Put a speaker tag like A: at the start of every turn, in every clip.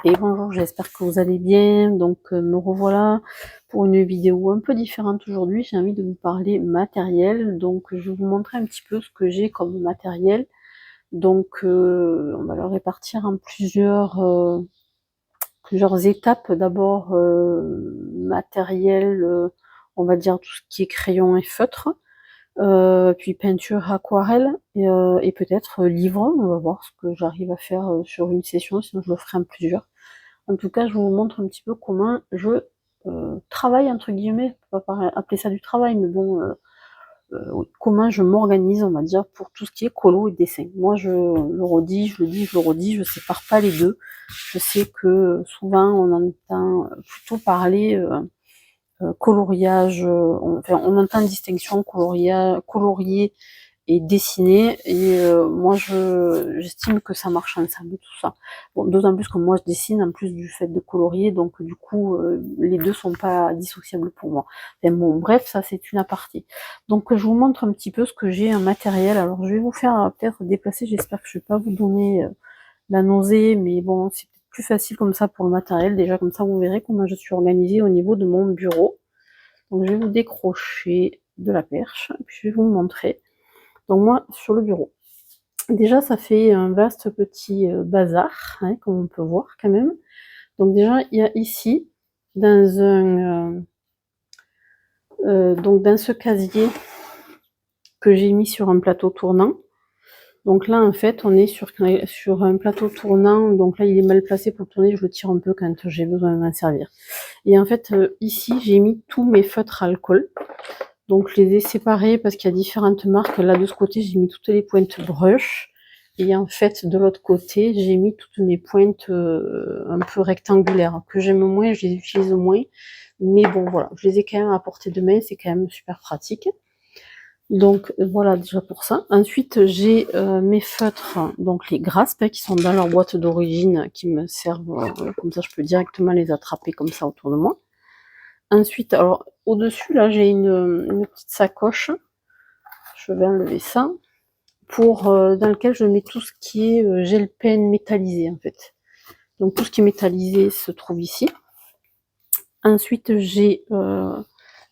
A: Et bonjour, j'espère que vous allez bien. Donc me revoilà pour une vidéo un peu différente aujourd'hui. J'ai envie de vous parler matériel. Donc je vais vous montrer un petit peu ce que j'ai comme matériel. Donc on va le répartir en plusieurs étapes. D'abord matériel, on va dire tout ce qui est crayon et feutre. Puis peinture aquarelle et peut-être livre. On va voir ce que j'arrive à faire sur une session, sinon je le ferai en plusieurs. En tout cas, je vous montre un petit peu comment je travaille, entre guillemets, on va pas appeler ça du travail, mais bon, oui, comment je m'organise, on va dire, pour tout ce qui est colo et dessin. Moi, je le redis, je le dis, je le redis, je sépare pas les deux. Je sais que souvent, on entend plutôt parler coloriage, on entend distinction colorier et dessiner, et moi j'estime que ça marche ensemble tout ça. Bon, d'autant plus que moi je dessine en plus du fait de colorier, donc du coup les deux sont pas dissociables pour moi. Enfin, bon, bref, ça c'est une aparté. Donc je vous montre un petit peu ce que j'ai en matériel. Alors je vais vous faire peut-être déplacer, j'espère que je vais pas vous donner la nausée, mais bon, c'est peut-être plus facile comme ça pour le matériel. Déjà comme ça vous verrez comment je suis organisée au niveau de mon bureau. Donc je vais vous décrocher de la perche, puis je vais vous montrer. Donc moi, sur le bureau, déjà ça fait un vaste petit bazar, hein, comme on peut voir quand même. Donc déjà, il y a ici, dans ce casier que j'ai mis sur un plateau tournant. Donc là, en fait, on est sur un plateau tournant. Donc là, il est mal placé pour tourner. Je le tire un peu quand j'ai besoin de m'en servir. Et en fait, ici, j'ai mis tous mes feutres alcool. Donc je les ai séparés parce qu'il y a différentes marques. Là de ce côté j'ai mis toutes les pointes brush, et en fait de l'autre côté j'ai mis toutes mes pointes un peu rectangulaires que j'aime moins, je les utilise moins, mais bon voilà, je les ai quand même à portée de main, c'est quand même super pratique. Donc voilà déjà pour ça. Ensuite j'ai mes feutres, donc les Grasp qui sont dans leur boîte d'origine, qui me servent comme ça je peux directement les attraper comme ça autour de moi. Ensuite, alors au-dessus là j'ai une petite sacoche, je vais enlever ça, dans lequel je mets tout ce qui est gel pen métallisé en fait. Donc tout ce qui est métallisé se trouve ici. Ensuite j'ai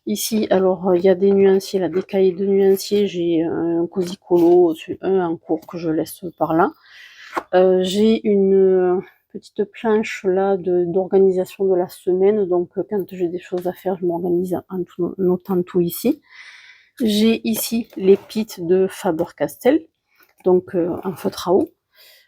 A: ici, alors il y a des nuanciers là, des cahiers de nuanciers, j'ai un Cozy Colo, un en cours que je laisse par là. J'ai une petite planche là d'organisation de la semaine, donc quand j'ai des choses à faire, je m'organise en notant tout ici. J'ai ici les pits de Faber-Castell, donc en feutre à eau.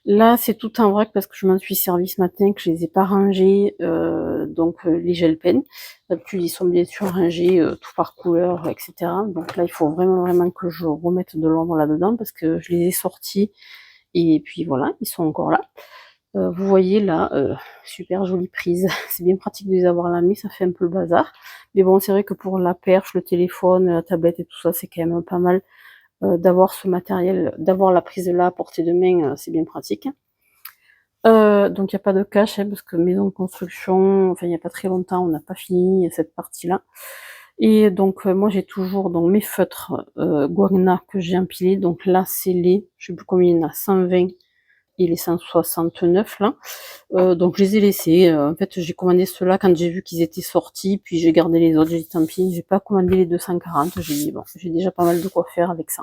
A: Là, c'est tout en vrac parce que je m'en suis servi ce matin, que je les ai pas rangés, donc les gel pens. D'habitude, ils sont bien sûr rangés tout par couleur, etc. Donc là, il faut vraiment que je remette de l'ordre là-dedans parce que je les ai sortis et puis voilà, ils sont encore là. Vous voyez là, super jolie prise. C'est bien pratique de les avoir à la main, ça fait un peu le bazar. Mais bon, c'est vrai que pour la perche, le téléphone, la tablette et tout ça, c'est quand même pas mal d'avoir ce matériel, d'avoir la prise là à portée de main, c'est bien pratique. Donc il n'y a pas de cache, parce que maison de construction, enfin il n'y a pas très longtemps, on n'a pas fini cette partie-là. Et donc moi j'ai toujours donc mes feutres Guarna que j'ai empilés. Donc là c'est je sais plus combien il y en a, 120 et les 169 là. Donc je les ai laissés. En fait j'ai commandé ceux-là quand j'ai vu qu'ils étaient sortis, puis j'ai gardé les autres. J'ai dit tant pis, j'ai pas commandé les 240. J'ai dit bon, j'ai déjà pas mal de quoi faire avec ça.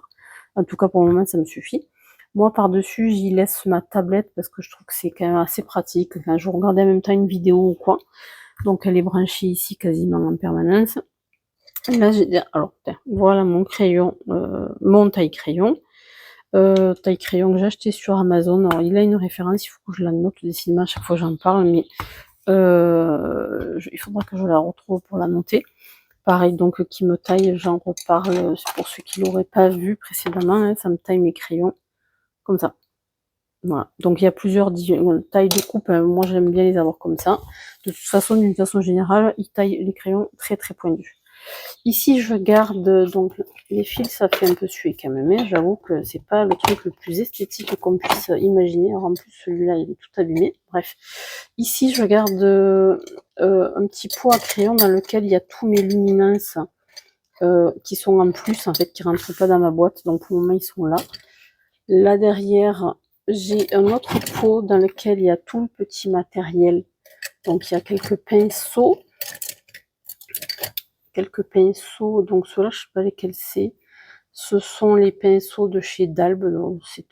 A: En tout cas pour le moment ça me suffit. Moi par-dessus j'y laisse ma tablette parce que je trouve que c'est quand même assez pratique quand je regardais en même temps une vidéo ou quoi. Donc elle est branchée ici quasiment en permanence. Là alors voilà mon crayon, mon taille crayon. Taille crayon que j'ai acheté sur Amazon. Alors il a une référence, il faut que je la note décidément à chaque fois que j'en parle, mais il faudra que je la retrouve pour la noter. Pareil, donc qui me taille, j'en reparle pour ceux qui l'auraient pas vu précédemment, hein, ça me taille mes crayons comme ça. Voilà. Donc il y a plusieurs tailles de coupe, hein. Moi j'aime bien les avoir comme ça. De toute façon, d'une façon générale, il taille les crayons très pointus. Ici je garde donc les fils, ça fait un peu suer quand même, hein. J'avoue que c'est pas le truc le plus esthétique qu'on puisse imaginer. Alors en plus celui-là il est tout abîmé. Bref, ici je garde un petit pot à crayon dans lequel il y a tous mes luminances qui sont en plus, en fait, qui rentrent pas dans ma boîte. Donc pour le moment ils sont là. Là derrière j'ai un autre pot dans lequel il y a tout le petit matériel Donc il y a quelques pinceaux. Donc ceux-là, je sais pas lesquels c'est. Ce sont les pinceaux de chez Dalbe. C'est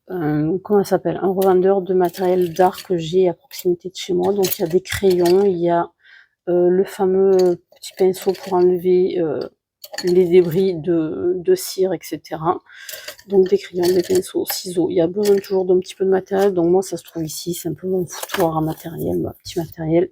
A: comment ça s'appelle, un revendeur de matériel d'art que j'ai à proximité de chez moi. Donc il y a des crayons, il y a le fameux petit pinceau pour enlever les débris de cire, etc. Donc des crayons, des pinceaux, ciseaux. Il y a besoin toujours d'un petit peu de matériel. Donc moi, ça se trouve ici. C'est un peu mon foutoir à matériel, mon petit matériel,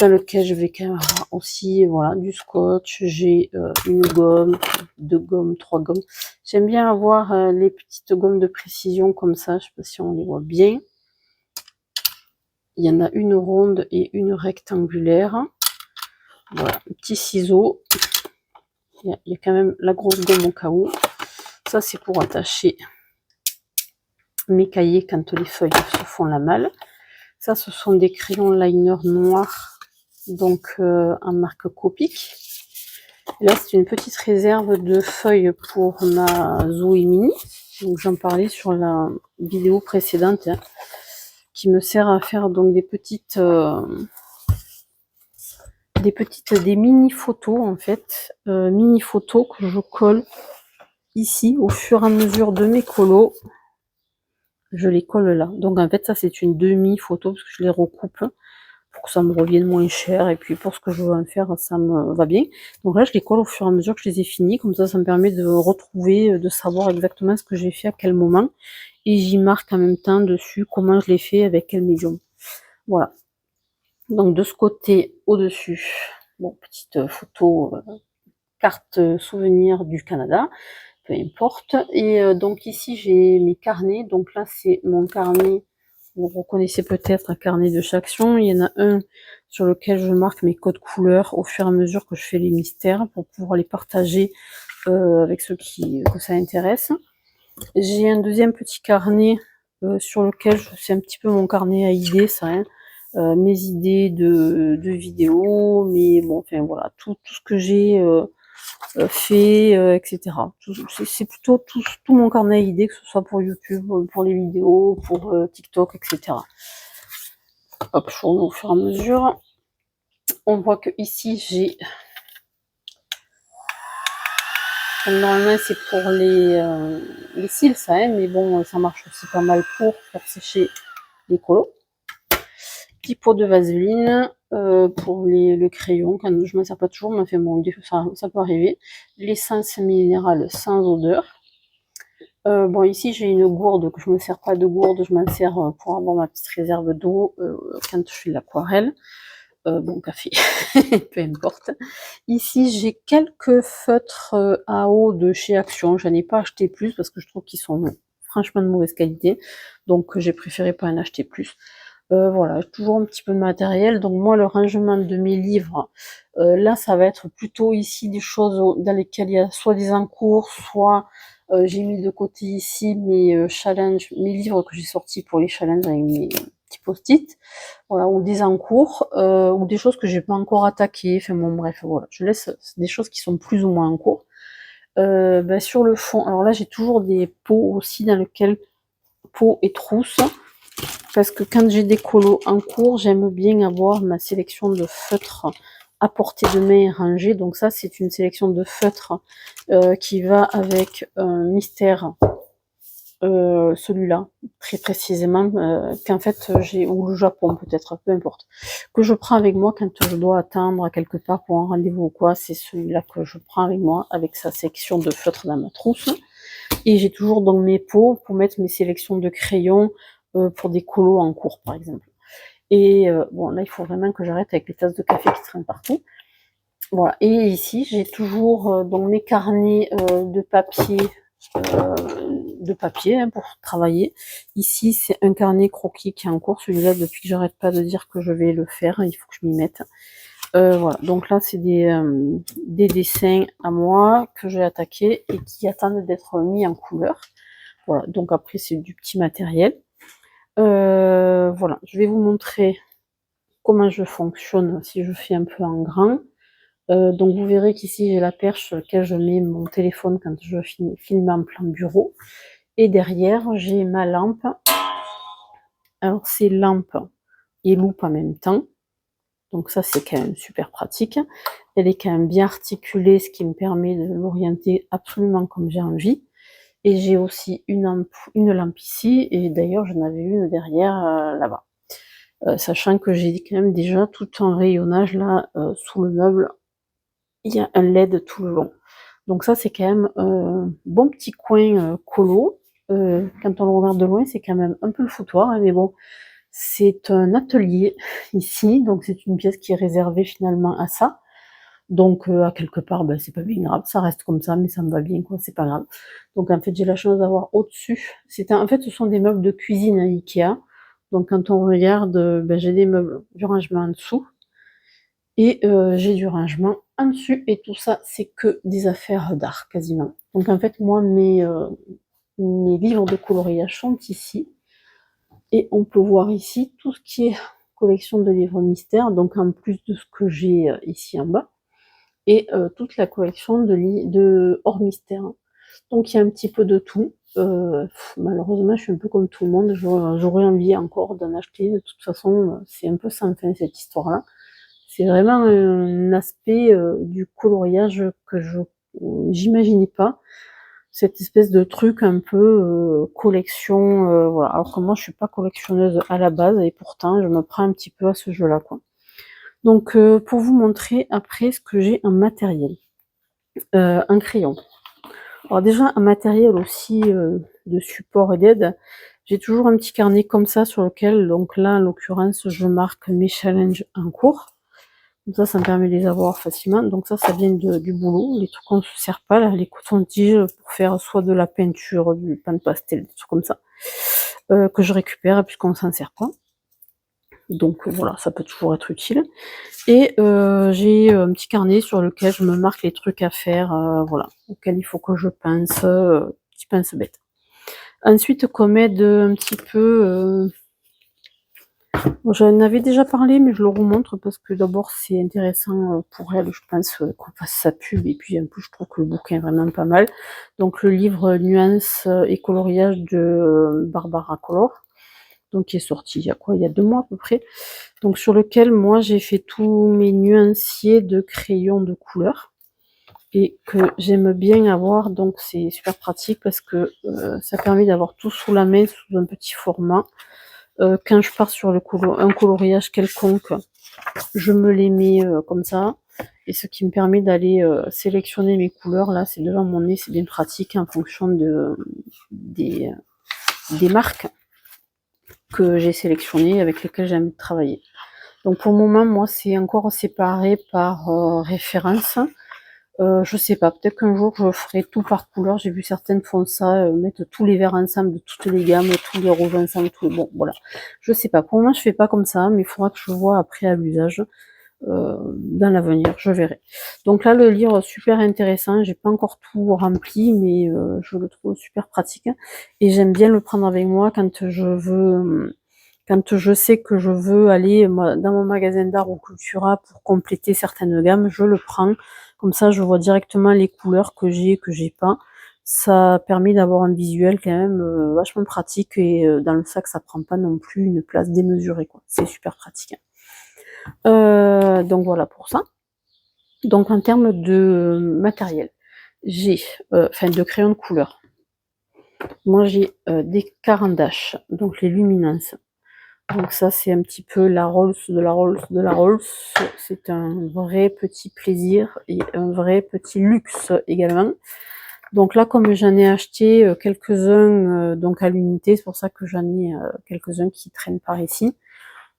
A: dans lequel je vais quand même avoir aussi, voilà, du scotch. J'ai une gomme, 2 gommes, 3 gommes. J'aime bien avoir les petites gommes de précision comme ça. Je sais pas si on les voit bien. Il y en a une ronde et une rectangulaire. Voilà, petit ciseau. Il y a quand même la grosse gomme au cas où. Ça, c'est pour attacher mes cahiers quand les feuilles se font la malle. Ça, ce sont des crayons liner noirs, donc en marque Copic. Et là, c'est une petite réserve de feuilles pour ma Zoé Mini. Donc, j'en parlais sur la vidéo précédente, hein, qui me sert à faire donc des mini photos en fait, mini photos que je colle ici au fur et à mesure de mes colos. Je les colle là. Donc en fait ça c'est une demi photo parce que je les recoupe pour que ça me revienne moins cher et puis pour ce que je veux en faire ça me va bien. Donc là je les colle au fur et à mesure que je les ai finis, comme ça me permet de retrouver, de savoir exactement ce que j'ai fait à quel moment et j'y marque en même temps dessus comment je l'ai fait avec quel médium. Voilà. Donc de ce côté au-dessus, bon, petite photo, carte souvenir du Canada, peu importe. Et donc ici j'ai mes carnets. Donc là c'est mon carnet, vous reconnaissez peut-être un carnet de chaque action. Il y en a un sur lequel je marque mes codes couleurs au fur et à mesure que je fais les mystères pour pouvoir les partager avec ceux que ça intéresse. J'ai un deuxième petit carnet sur lequel c'est un petit peu mon carnet à idées, ça, hein. Mes idées de vidéos, mais bon, enfin voilà, tout ce que j'ai fait, etc. C'est plutôt tout mon carnet à idées, que ce soit pour YouTube, pour les vidéos, pour TikTok, etc. Hop, je remets au fur et à mesure. On voit que ici j'ai... Normalement c'est pour les cils, ça, hein, mais bon, ça marche aussi pas mal pour faire sécher les colos. Petit pot de vaseline pour le crayon, quand je m'en sers pas toujours, mais enfin bon, ça peut arriver. L'essence minérale sans odeur. Bon, ici j'ai une gourde, que je me sers pas de gourde, je m'en sers pour avoir ma petite réserve d'eau quand je fais de l'aquarelle. Bon, café, peu importe. Ici j'ai quelques feutres à eau de chez Action, j'en ai pas acheté plus parce que je trouve qu'ils sont franchement de mauvaise qualité, donc j'ai préféré pas en acheter plus. Voilà, toujours un petit peu de matériel. Donc moi, le rangement de mes livres, là, ça va être plutôt ici des choses dans lesquelles il y a soit des encours, soit j'ai mis de côté ici mes challenges, mes livres que j'ai sortis pour les challenges avec mes petits post-it, voilà, ou des encours, ou des choses que j'ai pas encore attaquées. Enfin bon, bref, voilà, je laisse des choses qui sont plus ou moins en cours. Sur le fond, alors là, j'ai toujours des pots aussi dans lesquels pots et trousses. Parce que quand j'ai des colos en cours, j'aime bien avoir ma sélection de feutres à portée de main et rangée. Donc ça, c'est une sélection de feutres qui va avec un mystère, celui-là, très précisément, qu'en fait j'ai, ou le Japon peut-être, peu importe, que je prends avec moi quand je dois attendre quelque part pour un rendez-vous ou quoi. C'est celui-là que je prends avec moi, avec sa section de feutres dans ma trousse. Et j'ai toujours dans mes pots pour mettre mes sélections de crayons pour des colos en cours, par exemple. Et bon, là, il faut vraiment que j'arrête avec les tasses de café qui traînent partout. Voilà. Et ici, j'ai toujours donc mes carnets de papier hein, pour travailler. Ici, c'est un carnet croquis qui est en cours. Celui-là, depuis que j'arrête pas de dire que je vais le faire, il faut que je m'y mette. Voilà, donc là c'est des dessins à moi que j'ai attaqués et qui attendent d'être mis en couleur. Voilà, donc après c'est du petit matériel. Voilà, je vais vous montrer comment je fonctionne si je fais un peu en grand. Donc vous verrez qu'ici j'ai la perche sur laquelle je mets mon téléphone quand je filme en plan bureau. Et derrière j'ai ma lampe. Alors ces lampes et loupe en même temps. Donc ça, c'est quand même super pratique. Elle est quand même bien articulée, ce qui me permet de l'orienter absolument comme j'ai envie. Et j'ai aussi une lampe ici, et d'ailleurs j'en avais une derrière là-bas. Sachant que j'ai quand même déjà tout un rayonnage là sous le meuble. Il y a un LED tout le long. Donc ça, c'est quand même un bon petit coin colo. Quand on le regarde de loin, c'est quand même un peu le foutoir, hein, mais bon, c'est un atelier ici, donc c'est une pièce qui est réservée finalement à ça. Donc à quelque part, ben, c'est pas bien grave, ça reste comme ça, mais ça me va bien, quoi, c'est pas grave. Donc en fait, j'ai la chance d'avoir au-dessus. En fait, ce sont des meubles de cuisine à Ikea. Donc quand on regarde, ben, j'ai des meubles, du rangement en dessous, et j'ai du rangement en dessus, et tout ça, c'est que des affaires d'art quasiment. Donc en fait, moi, mes livres de coloriage sont ici, et on peut voir ici tout ce qui est collection de livres mystères, donc en plus de ce que j'ai ici en bas, et toute la collection de hors mystère. Donc il y a un petit peu de tout. Malheureusement, je suis un peu comme tout le monde, j'aurais envie encore d'en acheter. De toute façon, c'est un peu sans fin cette histoire-là. C'est vraiment un aspect du coloriage que j'imaginais pas. Cette espèce de truc un peu collection, voilà. Alors que moi, je suis pas collectionneuse à la base, et pourtant, je me prends un petit peu à ce jeu-là, quoi. Donc, pour vous montrer après ce que j'ai en matériel. Un crayon. Alors déjà, un matériel aussi de support et d'aide. J'ai toujours un petit carnet comme ça sur lequel, donc là, en l'occurrence, je marque mes challenges en cours. Comme ça me permet de les avoir facilement. Donc ça vient du boulot. Les trucs qu'on ne se sert pas, là, les cotons-tiges pour faire soit de la peinture, du pain de pastel, des trucs comme ça, que je récupère puisqu'on ne s'en sert pas. Donc voilà, ça peut toujours être utile. Et j'ai un petit carnet sur lequel je me marque les trucs à faire, voilà, auxquels il faut que je pense, petit pince bête. Ensuite, comme aide un petit peu, j'en avais déjà parlé, mais je le remontre parce que d'abord c'est intéressant pour elle, je pense, qu'on fasse sa pub, et puis en plus je trouve que le bouquin est vraiment pas mal. Donc le livre Nuances et coloriage de Barbara Color, donc qui est sorti il y a quoi, il y a 2 mois à peu près. Donc sur lequel moi j'ai fait tous mes nuanciers de crayons de couleur, et que j'aime bien avoir, donc c'est super pratique parce que ça permet d'avoir tout sous la main, sous un petit format. Quand je pars sur un coloriage quelconque, je me les mets comme ça, et ce qui me permet d'aller sélectionner mes couleurs. Là, c'est devant mon nez, c'est bien pratique en fonction des marques que j'ai sélectionnées, avec lesquelles j'ai envie de travailler. Donc pour le moment, moi, c'est encore séparé par référence. Je sais pas, peut-être qu'un jour je ferai tout par couleur. J'ai vu certaines font ça, mettre tous les verts ensemble de toutes les gammes, tous les rouges ensemble, bon voilà. Je sais pas. Pour le moment, je fais pas comme ça, mais il faudra que je vois après à l'usage. Dans l'avenir, je verrai. Donc là, le livre super intéressant. J'ai pas encore tout rempli, mais je le trouve super pratique, et j'aime bien le prendre avec moi quand je sais que je veux aller dans mon magasin d'art ou Cultura pour compléter certaines gammes. Je le prends. Comme ça, je vois directement les couleurs que j'ai pas. Ça permet d'avoir un visuel quand même vachement pratique, et dans le sac, ça prend pas non plus une place démesurée, quoi. C'est super pratique. Donc voilà pour ça. Donc en termes de matériel, j'ai, de crayons de couleur. Moi j'ai des carandaches, donc les luminances. Donc ça c'est un petit peu la Rolls de la Rolls de la Rolls. C'est un vrai petit plaisir et un vrai petit luxe également. Donc là, comme j'en ai acheté quelques-uns donc à l'unité, c'est pour ça que j'en ai quelques-uns qui traînent par ici.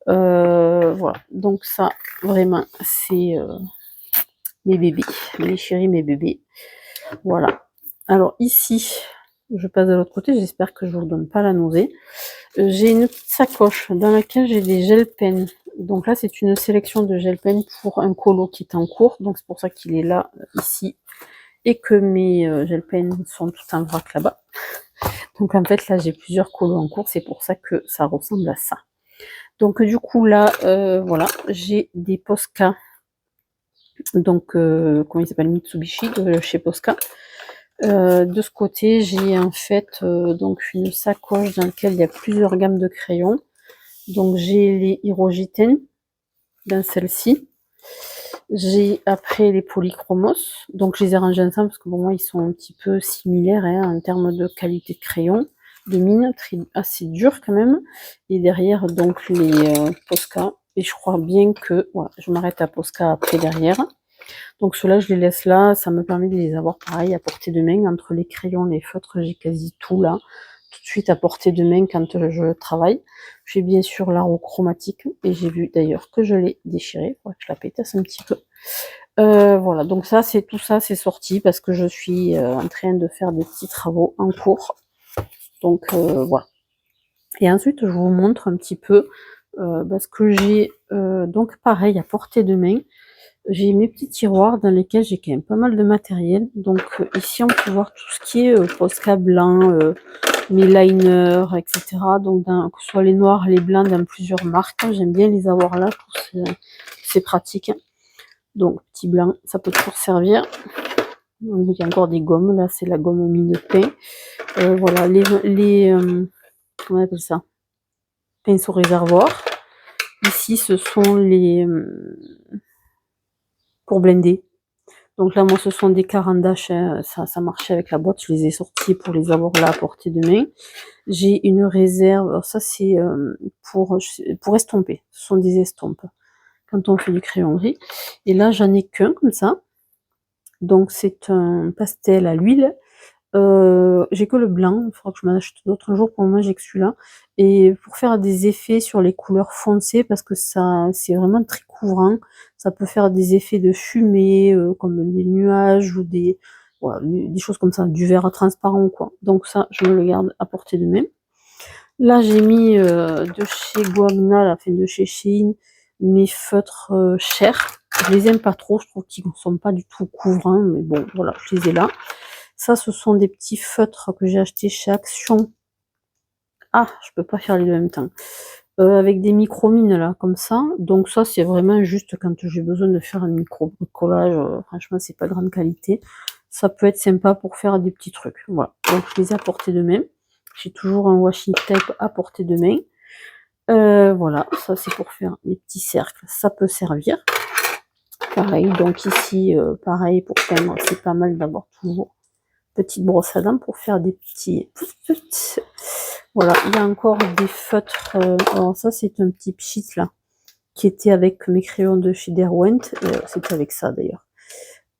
A: Voilà, donc ça vraiment c'est mes bébés, mes chéris, mes bébés. Voilà. Alors ici, je passe de l'autre côté, j'espère que je vous donne pas la nausée. J'ai une petite sacoche dans laquelle j'ai des gel pens. Donc là, c'est une sélection de gel pens pour un colo qui est en cours, donc c'est pour ça qu'il est là, ici, et que mes gel pens sont tout en vrac là-bas. Donc en fait, là, j'ai plusieurs colos en cours, c'est pour ça que ça ressemble à ça. Donc du coup là, voilà, j'ai des Posca, donc comment il s'appelle, Mitsubishi de chez Posca. De ce côté, j'ai en fait donc une sacoche dans laquelle il y a plusieurs gammes de crayons. Donc j'ai les Hirogiten dans celle-ci. J'ai après les Polychromos. Donc je les ai rangés ensemble parce que pour moi ils sont un petit peu similaires en termes de qualité de crayon, de mine, assez dur quand même. Et derrière donc les Posca. Et je crois bien que voilà, je m'arrête à Posca après derrière. Donc ceux-là je les laisse là, ça me permet de les avoir pareil à portée de main. Entre les crayons, les feutres, j'ai quasi tout là. Tout de suite à portée de main quand je travaille. J'ai bien sûr l'aro chromatique et j'ai vu d'ailleurs que je l'ai déchiré. Faudrait que je la pétasse un petit peu. Voilà, donc ça c'est tout ça, c'est sorti parce que je suis en train de faire des petits travaux en cours. Donc voilà. Et ensuite je vous montre un petit peu ce que j'ai donc pareil à portée de main. J'ai mes petits tiroirs dans lesquels j'ai quand même pas mal de matériel. Donc ici on peut voir tout ce qui est Posca blanc, mes liners, etc. Donc que ce soit les noirs, les blancs dans plusieurs marques. J'aime bien les avoir là, c'est pratique. Donc petit blanc, ça peut toujours servir. Donc, il y a encore des gommes, là c'est la gomme mine pain. Voilà, comment on appelle ça? Pinceau réservoir. Ici ce sont les pour blender. Donc là, moi, ce sont des carandaches, hein, ça marchait avec la boîte, je les ai sortis pour les avoir là à portée de main. J'ai une réserve, alors ça c'est pour estomper, ce sont des estompes, quand on fait du crayon gris. Et là, j'en ai qu'un comme ça, donc c'est un pastel à l'huile. J'ai que le blanc, il faudra que je m'en achète d'autres jours, pour le moment j'ai que celui-là. Et pour faire des effets sur les couleurs foncées, parce que ça c'est vraiment très couvrant, ça peut faire des effets de fumée, comme des nuages ou voilà, des choses comme ça, du verre transparent quoi. Donc ça, je me le garde à portée de main. Là j'ai mis de chez Guagna, enfin de chez Shein, mes feutres chers. Je les aime pas trop, je trouve qu'ils ne sont pas du tout couvrants, mais bon voilà, je les ai là. Ça, ce sont des petits feutres que j'ai achetés chez Action. Ah, je peux pas faire les deux en même temps. Avec des micro-mines là, comme ça. Donc ça, c'est vraiment juste quand j'ai besoin de faire un micro-bricolage. Franchement, c'est pas grande qualité. Ça peut être sympa pour faire des petits trucs. Voilà. Donc je les ai à portée de main. J'ai toujours un washi tape à portée de main. Voilà, ça c'est pour faire des petits cercles. Ça peut servir. Pareil, donc ici, pareil, pour peindre, c'est pas mal d'avoir toujours petite brosse à dents pour faire des petits. Voilà, il y a encore des feutres. Alors ça, c'est un petit pchit là, qui était avec mes crayons de chez Derwent. C'était avec ça d'ailleurs.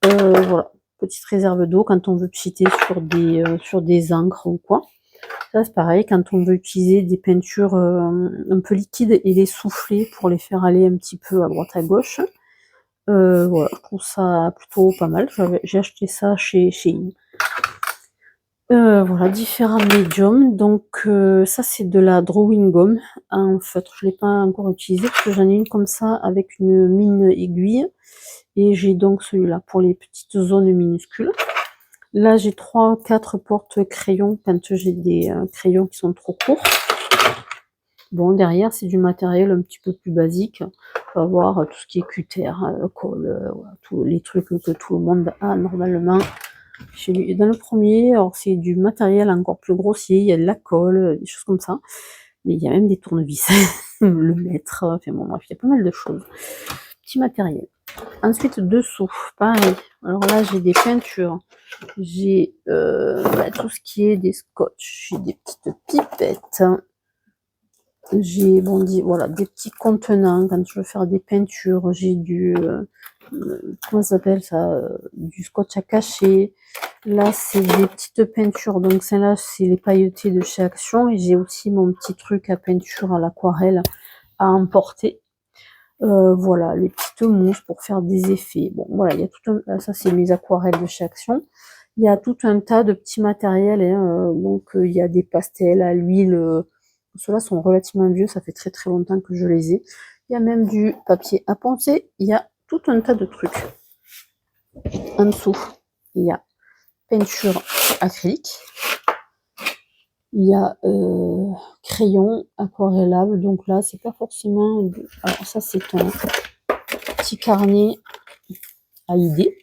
A: Voilà, petite réserve d'eau quand on veut pchiter sur des encres ou quoi. Ça c'est pareil, quand on veut utiliser des peintures un peu liquides et les souffler pour les faire aller un petit peu à droite à gauche. Voilà, je trouve ça plutôt pas mal. J'ai acheté ça chez Shein. Voilà, différents médiums. Donc ça c'est de la drawing gum en feutre. Je l'ai pas encore utilisé parce que j'en ai une comme ça avec une mine aiguille. Et j'ai donc celui-là pour les petites zones minuscules. Là j'ai 3-4 porte-crayons quand j'ai des crayons qui sont trop courts. Bon, derrière c'est du matériel un petit peu plus basique. On va voir tout ce qui est cutter, colle, voilà, tous les trucs que tout le monde a normalement. Dans le premier, alors c'est du matériel encore plus grossier, il y a de la colle, des choses comme ça. Mais il y a même des tournevis, le mètre, enfin bon bref, il y a pas mal de choses. Petit matériel. Ensuite, dessous, pareil. Alors là, j'ai des peintures. J'ai tout ce qui est des scotch, j'ai des petites pipettes. J'ai voilà, des petits contenants quand je veux faire des peintures. J'ai comment ça s'appelle ça, du scotch à cacher. Là c'est des petites peintures, donc celle-là c'est les pailletés de chez Action, et j'ai aussi mon petit truc à peinture à l'aquarelle à emporter. Voilà, les petites mousses pour faire des effets. Bon voilà, il y a là, ça c'est mes aquarelles de chez Action. Il y a tout un tas de petits matériels, hein, donc il y a des pastels à l'huile. Ceux-là sont relativement vieux, ça fait très très longtemps que je les ai. Il y a même du papier à poncer, il y a tout un tas de trucs. En dessous, il y a peinture acrylique, il y a crayon aquarellable, donc là c'est pas forcément alors ça c'est un petit carnet à idées.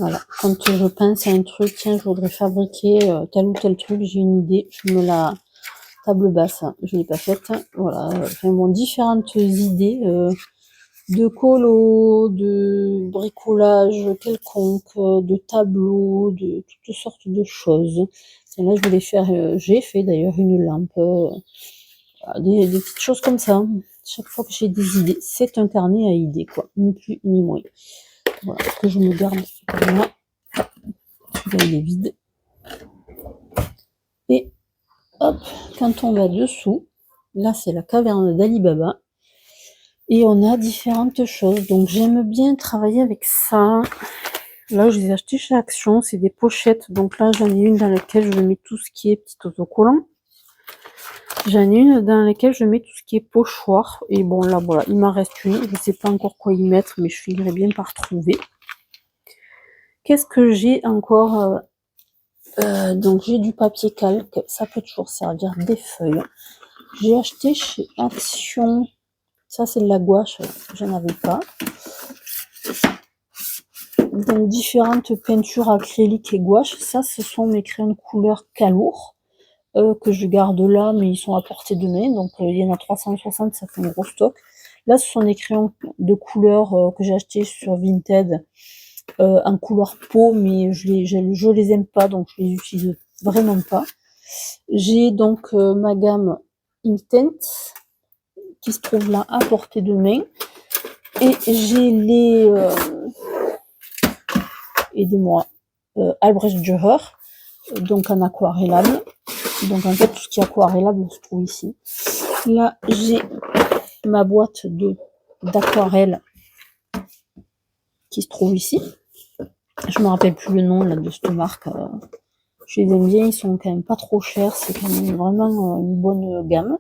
A: Voilà, quand je pense à un truc, tiens je voudrais fabriquer tel ou tel truc, j'ai une idée, je me la table basse, je l'ai pas faite. Voilà, enfin bon, différentes idées de colo, de bricolage quelconque, de tableaux, de toutes sortes de choses. Et là, je voulais faire, j'ai fait d'ailleurs une lampe, des petites choses comme ça. Chaque fois que j'ai des idées, c'est un carnet à idées, quoi, ni plus ni moins. Voilà, que je me garde là. Celui-là, il est vide. Et hop, quand on va dessous, là, c'est la caverne d'Ali Baba. Et on a différentes choses. Donc, j'aime bien travailler avec ça. Là, je les ai achetés chez Action. C'est des pochettes. Donc là, j'en ai une dans laquelle je mets tout ce qui est petit autocollant. J'en ai une dans laquelle je mets tout ce qui est pochoir. Et bon, là, voilà, il m'en reste une. Je ne sais pas encore quoi y mettre, mais je finirai bien par trouver. Qu'est-ce que j'ai encore donc, j'ai du papier calque. Ça peut toujours servir, des feuilles. J'ai acheté chez Action. Ça, c'est de la gouache. J'en avais pas. Donc, différentes peintures acryliques et gouache. Ça, ce sont mes crayons de couleur Calour. Que je garde là, mais ils sont à portée de main. Donc, il y en a 360, ça fait un gros stock. Là, ce sont des crayons de couleur que j'ai acheté sur Vinted en couleur peau, mais je les aime pas, donc je les utilise vraiment pas. J'ai donc ma gamme Intense qui se trouve là à portée de main. Et j'ai les aidez-moi, Albrecht Dürer, donc en aquarellable. Donc en fait tout ce qui est aquarellable se trouve ici. Là j'ai ma boîte d'aquarelle qui se trouve ici. Je me rappelle plus le nom là de cette marque. Je les aime bien, ils sont quand même pas trop chers, c'est quand même vraiment une bonne gamme.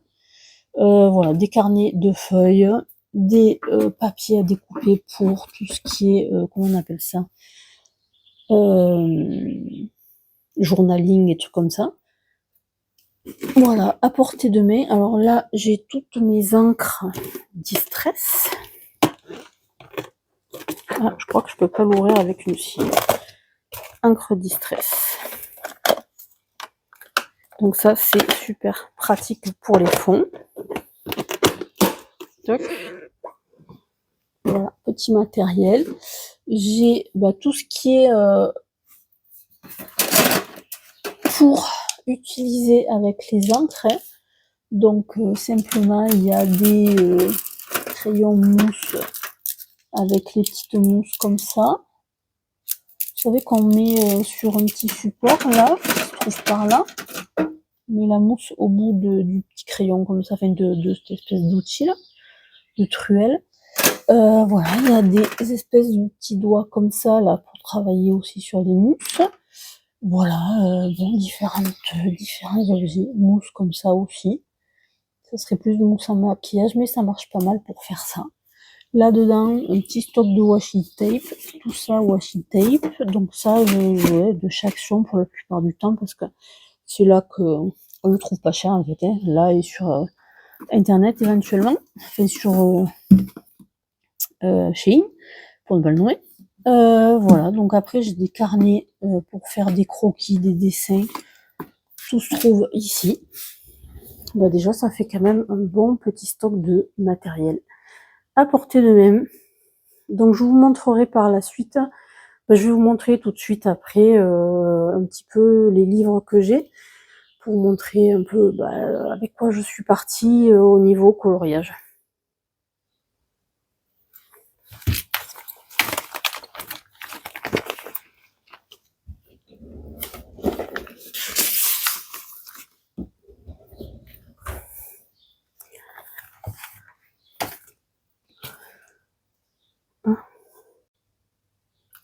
A: Voilà, des carnets de feuilles, des papiers à découper pour tout ce qui est, comment on appelle ça, journaling et trucs comme ça. Voilà, à portée de main. Alors là, j'ai toutes mes encres Distress. Ah, je crois que je peux pas l'ouvrir avec une scie. Encre Distress. Donc ça, c'est super pratique pour les fonds. Toc. Voilà, petit matériel. J'ai tout ce qui est pour utiliser avec les encres. Donc simplement, il y a des crayons mousse avec les petites mousses comme ça. Vous savez qu'on met sur un petit support là, qui se trouve par là. On met la mousse au bout du petit crayon comme ça, enfin de cette espèce d'outil là, de truelle. Voilà, il y a des espèces de petits doigts comme ça là pour travailler aussi sur les mousses. Voilà, bon, différents objets, mousse comme ça aussi. Ça serait plus de mousse à maquillage, mais ça marche pas mal pour faire ça. Là-dedans, un petit stock de washi tape, tout ça washi tape. Donc ça, de chez Action pour la plupart du temps, parce que c'est là que on le trouve pas cher en fait. Hein. Là et sur internet éventuellement, enfin sur Shein, pour ne pas le nommer. Voilà, donc après j'ai des carnets pour faire des croquis, des dessins. Tout se trouve ici. Déjà, ça fait quand même un bon petit stock de matériel à portée de même. Donc je vous montrerai par la suite. Je vais vous montrer tout de suite après un petit peu les livres que j'ai pour vous montrer un peu avec quoi je suis partie au niveau coloriage.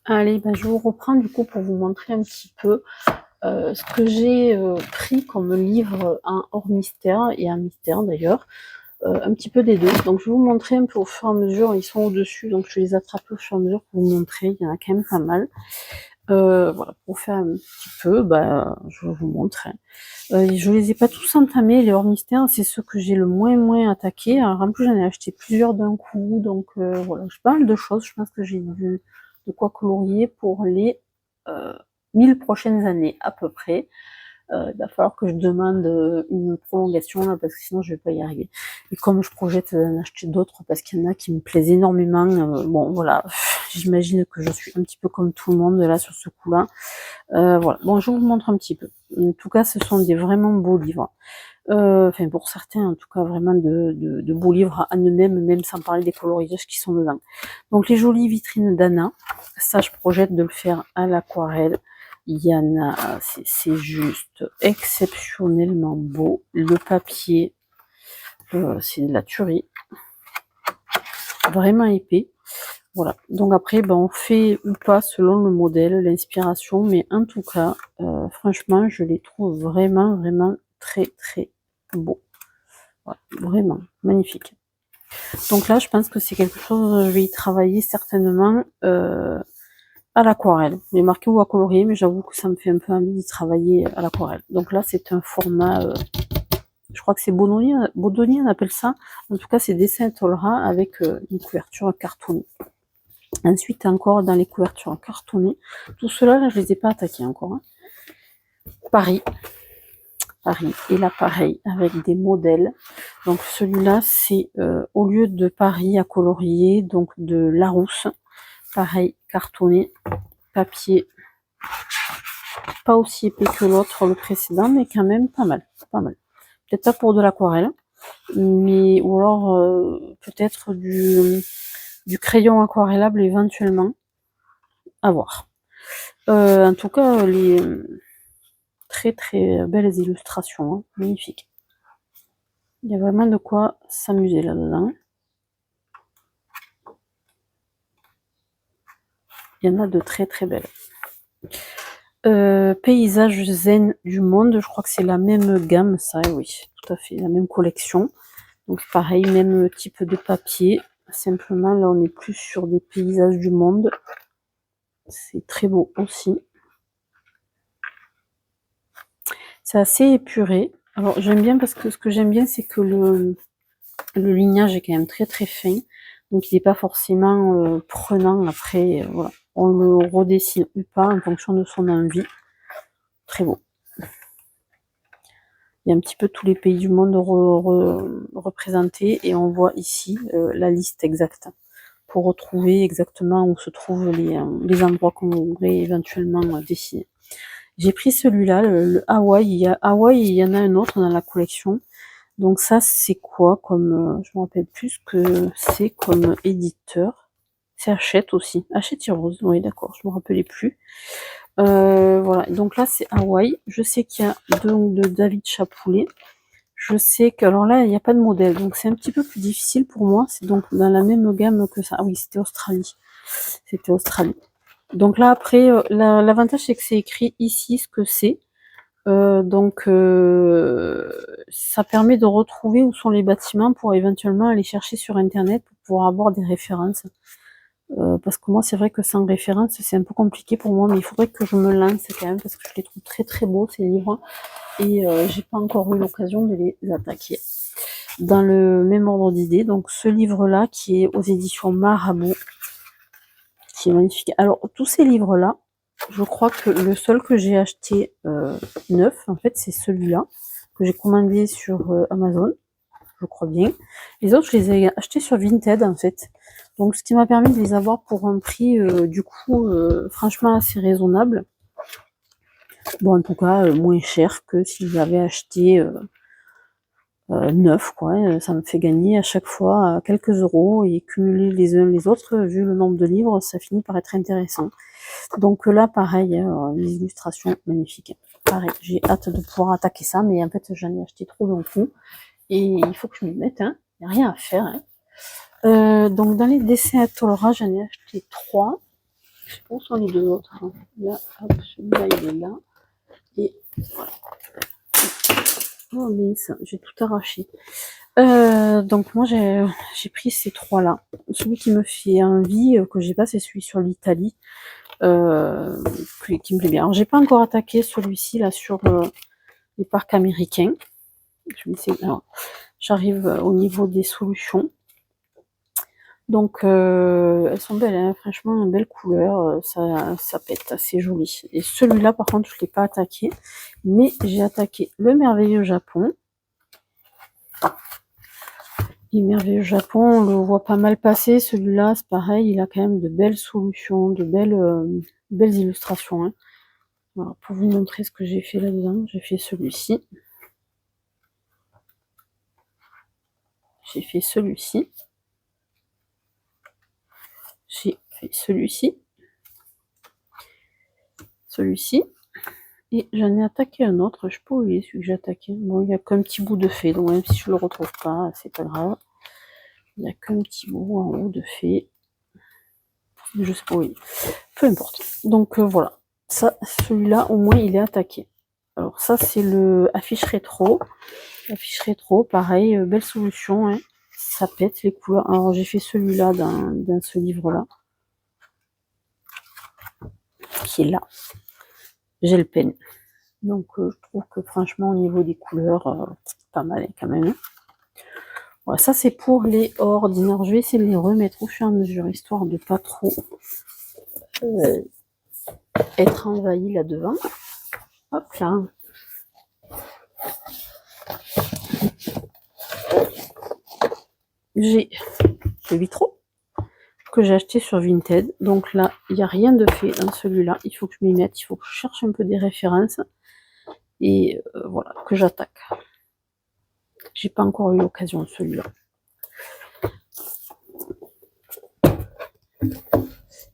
A: Allez, je vous reprends du coup pour vous montrer un petit peu ce que j'ai pris comme livre en hors mystère et en mystère d'ailleurs, un petit peu des deux. Donc je vais vous montrer un peu au fur et à mesure, ils sont au-dessus, donc je vais les attraper au fur et à mesure pour vous montrer, il y en a quand même pas mal. Voilà, pour faire un petit peu, je vous montre. Je les ai pas tous entamés, les hors mystère, c'est ceux que j'ai le moins attaqué. Alors en plus j'en ai acheté plusieurs d'un coup, donc voilà, j'ai pas mal de choses, je pense que j'ai vu de quoi colorier pour les 1000 prochaines années à peu près. il va falloir que je demande une prolongation là, parce que sinon je vais pas y arriver. Et comme je projette d'en acheter d'autres parce qu'il y en a qui me plaisent énormément, bon voilà, j'imagine que je suis un petit peu comme tout le monde là sur ce coup-là. Voilà, bon je vous montre un petit peu. En tout cas, ce sont des vraiment beaux livres. Enfin pour certains en tout cas vraiment de beaux livres à eux-mêmes, même sans parler des coloriages qui sont dedans. Donc les jolies vitrines d'Anna, ça je projette de le faire à l'aquarelle. Il y en a, c'est juste exceptionnellement beau. Le papier, c'est de la tuerie, vraiment épais. Voilà, donc après ben, on fait ou pas selon le modèle, l'inspiration, mais en tout cas franchement je les trouve vraiment très beaux. Voilà, vraiment magnifique. Donc là je pense que c'est quelque chose, je vais y travailler certainement à l'aquarelle. Il est marqué ou à colorier, mais j'avoue que ça me fait un peu envie d'y travailler à l'aquarelle. Donc là c'est un format, je crois que c'est Bodoni on appelle ça. En tout cas c'est dessin Tolra avec une couverture cartonnée. Ensuite encore dans les couvertures cartonnées, tout cela là je les ai pas attaqués encore. Hein. Paris, et là pareil avec des modèles. Donc celui-là c'est au lieu de Paris à colorier, donc de Larousse, pareil cartonné, papier pas aussi épais que l'autre, le précédent, mais quand même pas mal, Peut-être pas pour de l'aquarelle, mais ou alors peut-être du crayon aquarellable éventuellement, à voir. En tout cas, les très belles illustrations, hein, magnifiques. Il y a vraiment de quoi s'amuser là-dedans. Il y en a de très belles. Paysage zen du monde, je crois que c'est la même gamme, ça, oui, tout à fait, la même collection. Donc pareil, même type de papier. Simplement, là, on est plus sur des paysages du monde. C'est très beau aussi. C'est assez épuré. Alors j'aime bien parce que ce que j'aime bien, c'est que le lignage est quand même très fin. Donc il n'est pas forcément prenant après. Voilà. On le redessine ou pas en fonction de son envie. Très beau. Il y a un petit peu tous les pays du monde représentés et on voit ici la liste exacte pour retrouver exactement où se trouvent les endroits qu'on voudrait éventuellement dessiner. J'ai pris celui-là, le Hawaï. Il y en a un autre dans la collection. Donc ça, c'est quoi comme... je me rappelle plus ce que c'est comme éditeur. C'est Hachette aussi. Hachette Rose, oui d'accord, je me rappelais plus. Voilà, donc là c'est Hawaï. Je sais qu'il y a de David Chapoulet. Je sais que, alors là, il n'y a pas de modèle, donc c'est un petit peu plus difficile pour moi. C'est donc dans la même gamme que ça. Ah oui, c'était Australie. C'était Australie. Donc là, après, l'avantage, c'est que c'est écrit ici ce que c'est. Donc, ça permet de retrouver où sont les bâtiments pour éventuellement aller chercher sur Internet pour pouvoir avoir des références. Parce que moi, c'est vrai que sans référence, c'est un peu compliqué pour moi, mais il faudrait que je me lance quand même parce que je les trouve très beaux, ces livres. Et j'ai pas encore eu l'occasion de les attaquer. Dans le même ordre d'idée, donc ce livre-là qui est aux éditions Marabout, qui est magnifique. Alors tous ces livres-là, je crois que le seul que j'ai acheté neuf, en fait, c'est celui-là que j'ai commandé sur Amazon, je crois bien. Les autres, je les ai achetés sur Vinted, en fait. Donc, ce qui m'a permis de les avoir pour un prix, du coup, franchement assez raisonnable. Bon, en tout cas, moins cher que si j'avais acheté neuf, quoi. Ça me fait gagner à chaque fois quelques euros et cumuler les uns les autres, vu le nombre de livres, ça finit par être intéressant. Donc là, pareil, les illustrations magnifiques. Pareil, j'ai hâte de pouvoir attaquer ça, mais en fait, j'en ai acheté trop d'un coup. Et il faut que je m'y mette, hein. Il n'y a rien à faire, hein. Donc dans les dessins à Tolra, j'en ai acheté 3. Je sais pas où sont les deux autres. Hein. Là, hop, celui-là, il est là. Et voilà. Oh mince, j'ai tout arraché. Donc moi j'ai pris ces 3-là. Celui qui me fait envie, que j'ai pas, c'est celui sur l'Italie. Qui me plaît bien. Alors j'ai pas encore attaqué celui-ci là sur les parcs américains. J'arrive au niveau des solutions. Donc elles sont belles, hein, franchement, une belle couleur, ça pète, c'est joli. Et celui-là, par contre, je ne l'ai pas attaqué, mais j'ai attaqué le Merveilleux Japon. Le Merveilleux Japon, on le voit pas mal passer. Celui-là, c'est pareil, il a quand même de belles solutions, de belles illustrations. Hein. Voilà, pour vous montrer ce que j'ai fait là-dedans, j'ai fait celui-ci. J'ai fait celui-ci. J'ai fait celui-ci. Celui-ci. Et j'en ai attaqué un autre. Je peux oublier celui que j'ai attaqué. Bon, il n'y a qu'un petit bout de fée. Donc même si je le retrouve pas, c'est pas grave. Il n'y a qu'un petit bout en haut de fée. Je sais pas où il est. Peu importe. Donc voilà. Ça, celui-là, au moins, il est attaqué. Alors ça, c'est le affiche rétro. Affiche rétro, pareil, belle solution. Hein. Ça pète les couleurs. Alors j'ai fait celui-là dans ce livre-là. Qui est là. J'ai le pen. Donc je trouve que franchement, au niveau des couleurs, pas mal hein, quand même. Voilà, ça c'est pour les ordinaires. Je vais essayer de les remettre au fur et à mesure, histoire de pas trop être envahi là-devant. Hop là. J'ai le vitraux que j'ai acheté sur Vinted. Donc là, il n'y a rien de fait dans celui-là. Il faut que je m'y mette, il faut que je cherche un peu des références. Et voilà, que j'attaque. J'ai pas encore eu l'occasion de celui-là.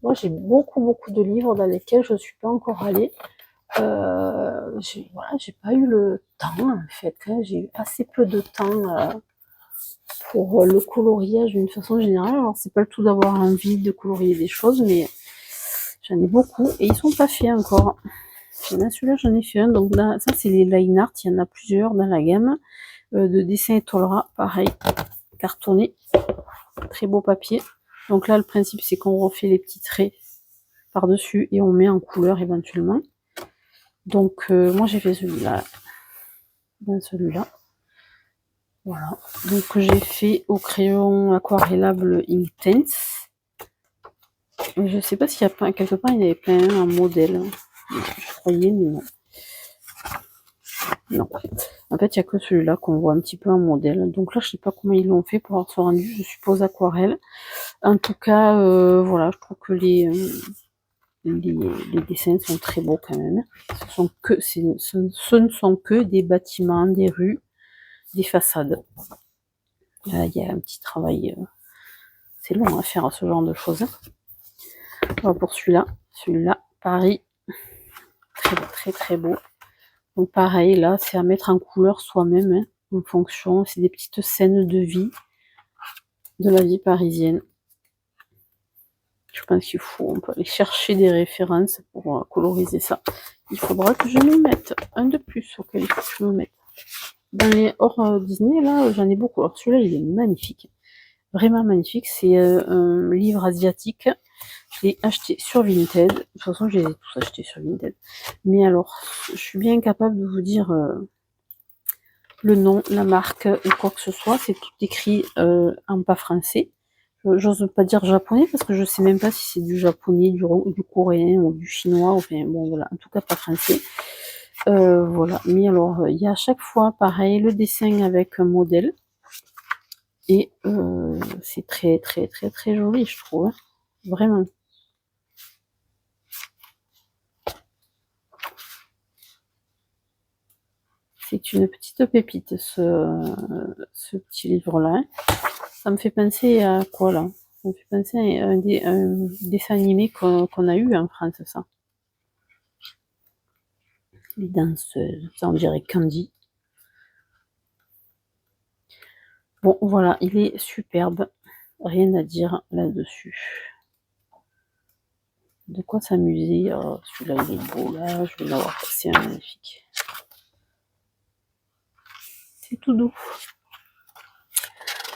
A: Moi, j'ai beaucoup de livres dans lesquels je ne suis pas encore allée. J'ai pas eu le temps, en fait. Hein. J'ai eu assez peu de temps pour le coloriage d'une façon générale. Alors, c'est pas le tout d'avoir envie de colorier des choses, mais j'en ai beaucoup et ils sont pas faits encore. Celui-là, j'en ai fait un. Donc là, ça, c'est les line art. Il y en a plusieurs dans la gamme de dessin et Tolera. Pareil, cartonné. Très beau papier. Donc là, le principe, c'est qu'on refait les petits traits par-dessus et on met en couleur éventuellement. Donc, moi, j'ai fait celui-là. Dans celui-là. Voilà. Donc, j'ai fait au crayon aquarellable Intense. Je ne sais pas s'il y a pas, quelque part, il n'y avait pas un modèle. Je croyais, mais non. Non. En fait, il n'y a que celui-là qu'on voit un petit peu en modèle. Donc là, je ne sais pas comment ils l'ont fait pour avoir ce rendu. Je suppose aquarelle. En tout cas, voilà, je trouve que les dessins sont très beaux quand même. Ce ne sont que des bâtiments, des rues, des façades. Là, il y a un petit travail. C'est long à faire ce genre de choses. Voilà pour celui-là. Celui-là, Paris. Très beau. Donc pareil, là, c'est à mettre en couleur soi-même, hein, en fonction. C'est des petites scènes de vie, de la vie parisienne. Je pense qu'il faut, on peut aller chercher des références pour coloriser ça. Il faudra que je me mette un de plus auquel il faut que je me mette. Dans les hors Disney, là, j'en ai beaucoup. Alors celui-là, il est magnifique. Vraiment magnifique. C'est un livre asiatique. Je l'ai acheté sur Vinted. De toute façon, je les ai tous achetés sur Vinted. Mais alors, je suis bien incapable de vous dire le nom, la marque ou quoi que ce soit. C'est tout écrit en pas français. J'ose pas dire japonais parce que je sais même pas si c'est du japonais, du coréen ou du chinois. Enfin bon voilà, en tout cas pas français. Voilà. Mais alors il y a à chaque fois pareil le dessin avec un modèle et c'est très joli je trouve. Hein. Vraiment. C'est une petite pépite ce petit livre-là. Ça me fait penser à quoi là? Ça me fait penser à un dessin animé qu'on a eu en France, ça. Les danseuses, ça on dirait Candy. Bon, voilà, il est superbe. Rien à dire là-dessus. De quoi s'amuser. Oh, celui-là, il est beau, là. Je vais l'avoir passé un magnifique. C'est tout doux.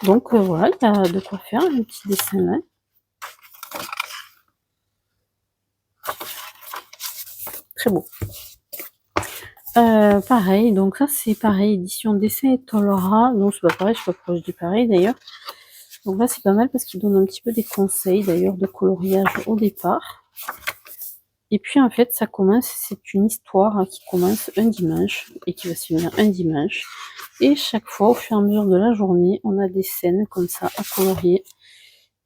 A: Donc, voilà, il y a de quoi faire, un petit dessin là. Très beau. Pareil, donc ça c'est pareil, édition dessin et Tolera. Non, c'est pas pareil, je sais pas pourquoi je dis pareil d'ailleurs. Donc là, c'est pas mal parce qu'il donne un petit peu des conseils, d'ailleurs, de coloriage au départ. Et puis, en fait, ça commence, c'est une histoire qui commence un dimanche et qui va se finir un dimanche. Et chaque fois, au fur et à mesure de la journée, on a des scènes comme ça à colorier.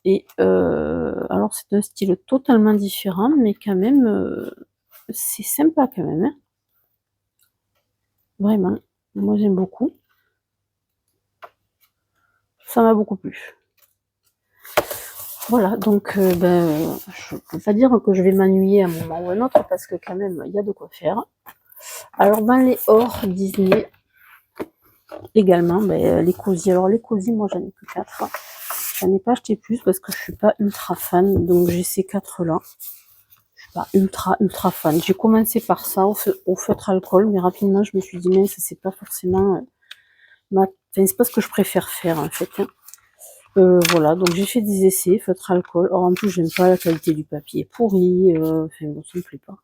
A: Et alors, c'est un style totalement différent, mais quand même, c'est sympa quand même. Hein. Vraiment, moi j'aime beaucoup. Ça m'a beaucoup plu. Voilà, donc je ne peux pas dire que je vais m'ennuyer à un moment ou à un autre parce que quand même il y a de quoi faire. Alors dans les hors Disney également, les cosy. Alors les cosy, moi j'en ai que 4. J'en ai pas acheté plus parce que je suis pas ultra fan, donc j'ai ces 4 là. Je suis pas ultra fan. J'ai commencé par ça au feutre alcool, mais rapidement je me suis dit mais c'est pas forcément enfin, c'est pas ce que je préfère faire en fait. Hein. Voilà, donc j'ai fait des essais, feutre alcool. Or en plus j'aime pas la qualité du papier pourri, enfin bon, ça me plaît pas.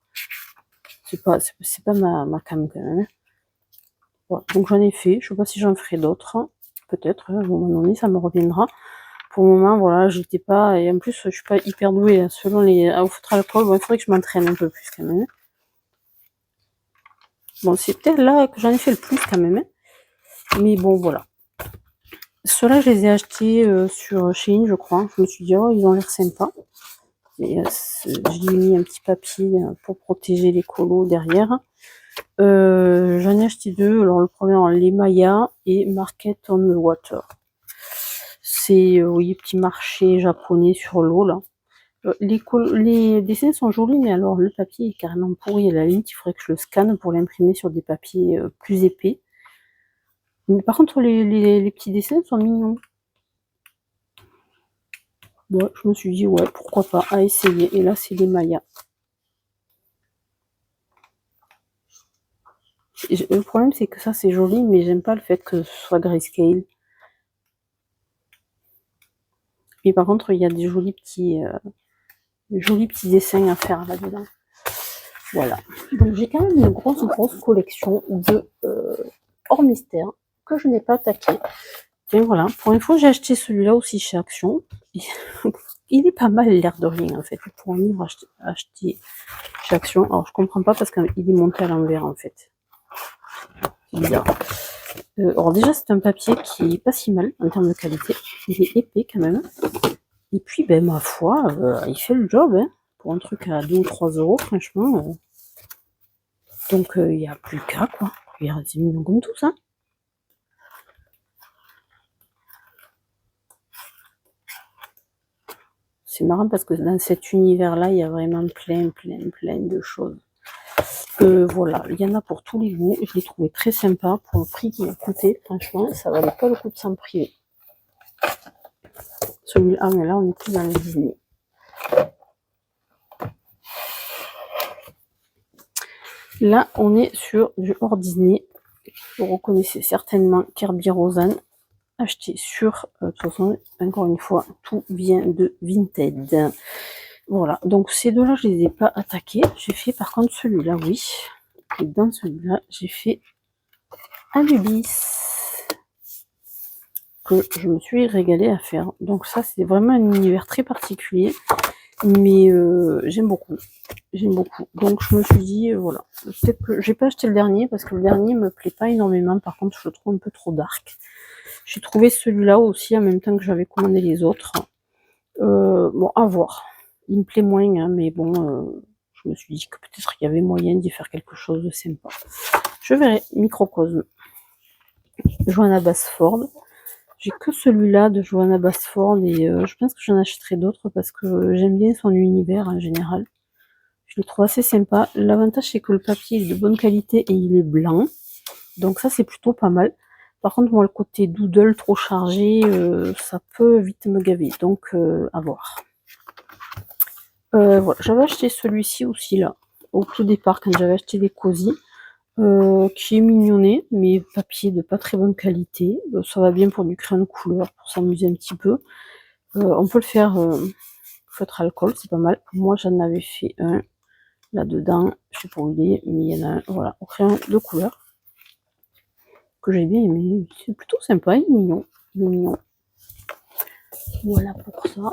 A: C'est pas ma cam quand même. Voilà, donc j'en ai fait, je sais pas si j'en ferai d'autres. Peut-être, à un moment donné, ça me reviendra. Pour le moment, voilà, j'étais pas, et en plus je suis pas hyper douée, hein, selon au feutre alcool, bon, il faudrait que je m'entraîne un peu plus quand même. Bon, c'est peut-être là que j'en ai fait le plus quand même. Mais bon, voilà. Ceux-là, je les ai achetés sur Shein, je crois. Je me suis dit, oh, ils ont l'air sympas. Et j'ai mis un petit papier pour protéger les colos derrière. J'en ai acheté 2. Alors, le premier, les Maya et Market on the Water. C'est, oui, petit marché japonais sur l'eau, là. Les dessins sont jolis, mais alors le papier est carrément pourri. À la limite, il faudrait que je le scanne pour l'imprimer sur des papiers plus épais. Mais par contre, les petits dessins sont mignons. Bon, je me suis dit, ouais, pourquoi pas, à essayer. Et là, c'est des Maya. Le problème, c'est que ça, c'est joli, mais j'aime pas le fait que ce soit grayscale. Mais par contre, il y a des jolis petits dessins à faire là-dedans. Voilà. Donc, j'ai quand même une grosse collection de hors mystère que je n'ai pas attaqué. Et voilà. Pour une fois, j'ai acheté celui-là aussi chez Action. Il est pas mal, l'air de rien, en fait. Pour un livre acheté chez Action. Alors, je comprends pas parce qu'il est monté à l'envers, en fait. C'est bizarre. Alors déjà, c'est un papier qui est pas si mal en termes de qualité. Il est épais quand même. Et puis, ben ma foi, il fait le job. Hein, pour un truc à 2 ou 3 euros, franchement. Donc, il n'y a plus qu'à, quoi. Regarde, c'est mignon comme tout, ça. C'est marrant parce que dans cet univers-là, il y a vraiment plein de choses. Voilà, il y en a pour tous les goûts. Je l'ai trouvé très sympa pour le prix qu'il a coûté. Franchement, ça valait pas le coup de s'en priver. Celui-là, mais là, on est plus dans le Disney. Là, on est sur du hors Disney. Vous reconnaissez certainement Kirby Roseanne, acheté sur, de toute façon, encore une fois, tout vient de Vinted. Voilà, donc ces deux-là, je les ai pas attaqués. J'ai fait par contre celui-là, oui. Et dans celui-là, j'ai fait Anubis, que je me suis régalée à faire. Donc ça, c'est vraiment un univers très particulier, mais j'aime beaucoup. Donc je me suis dit, voilà, peut-être que j'ai pas acheté le dernier parce que le dernier me plaît pas énormément. Par contre, je le trouve un peu trop dark. J'ai trouvé celui-là aussi en même temps que j'avais commandé les autres. Bon, à voir. Il me plaît moins, hein, mais bon, je me suis dit que peut-être il y avait moyen d'y faire quelque chose de sympa. Je verrai. Microcosme. Johanna Basford. J'ai que celui-là de Johanna Basford et je pense que j'en achèterai d'autres parce que j'aime bien son univers en général. Je le trouve assez sympa. L'avantage, c'est que le papier est de bonne qualité et il est blanc. Donc ça, c'est plutôt pas mal. Par contre, moi, le côté doodle trop chargé, ça peut vite me gaver. Donc, à voir. Voilà. J'avais acheté celui-ci aussi, là, au tout départ, quand j'avais acheté les cosy, qui est mignonné, mais papier de pas très bonne qualité. Ça va bien pour du crayon de couleur, pour s'amuser un petit peu. On peut le faire feutre alcool, c'est pas mal. Moi, j'en avais fait un là-dedans, je sais pas où il est, mais il y en a un, voilà, au crayon de couleur, que j'ai bien aimé. C'est plutôt sympa, il est mignon. Voilà pour ça.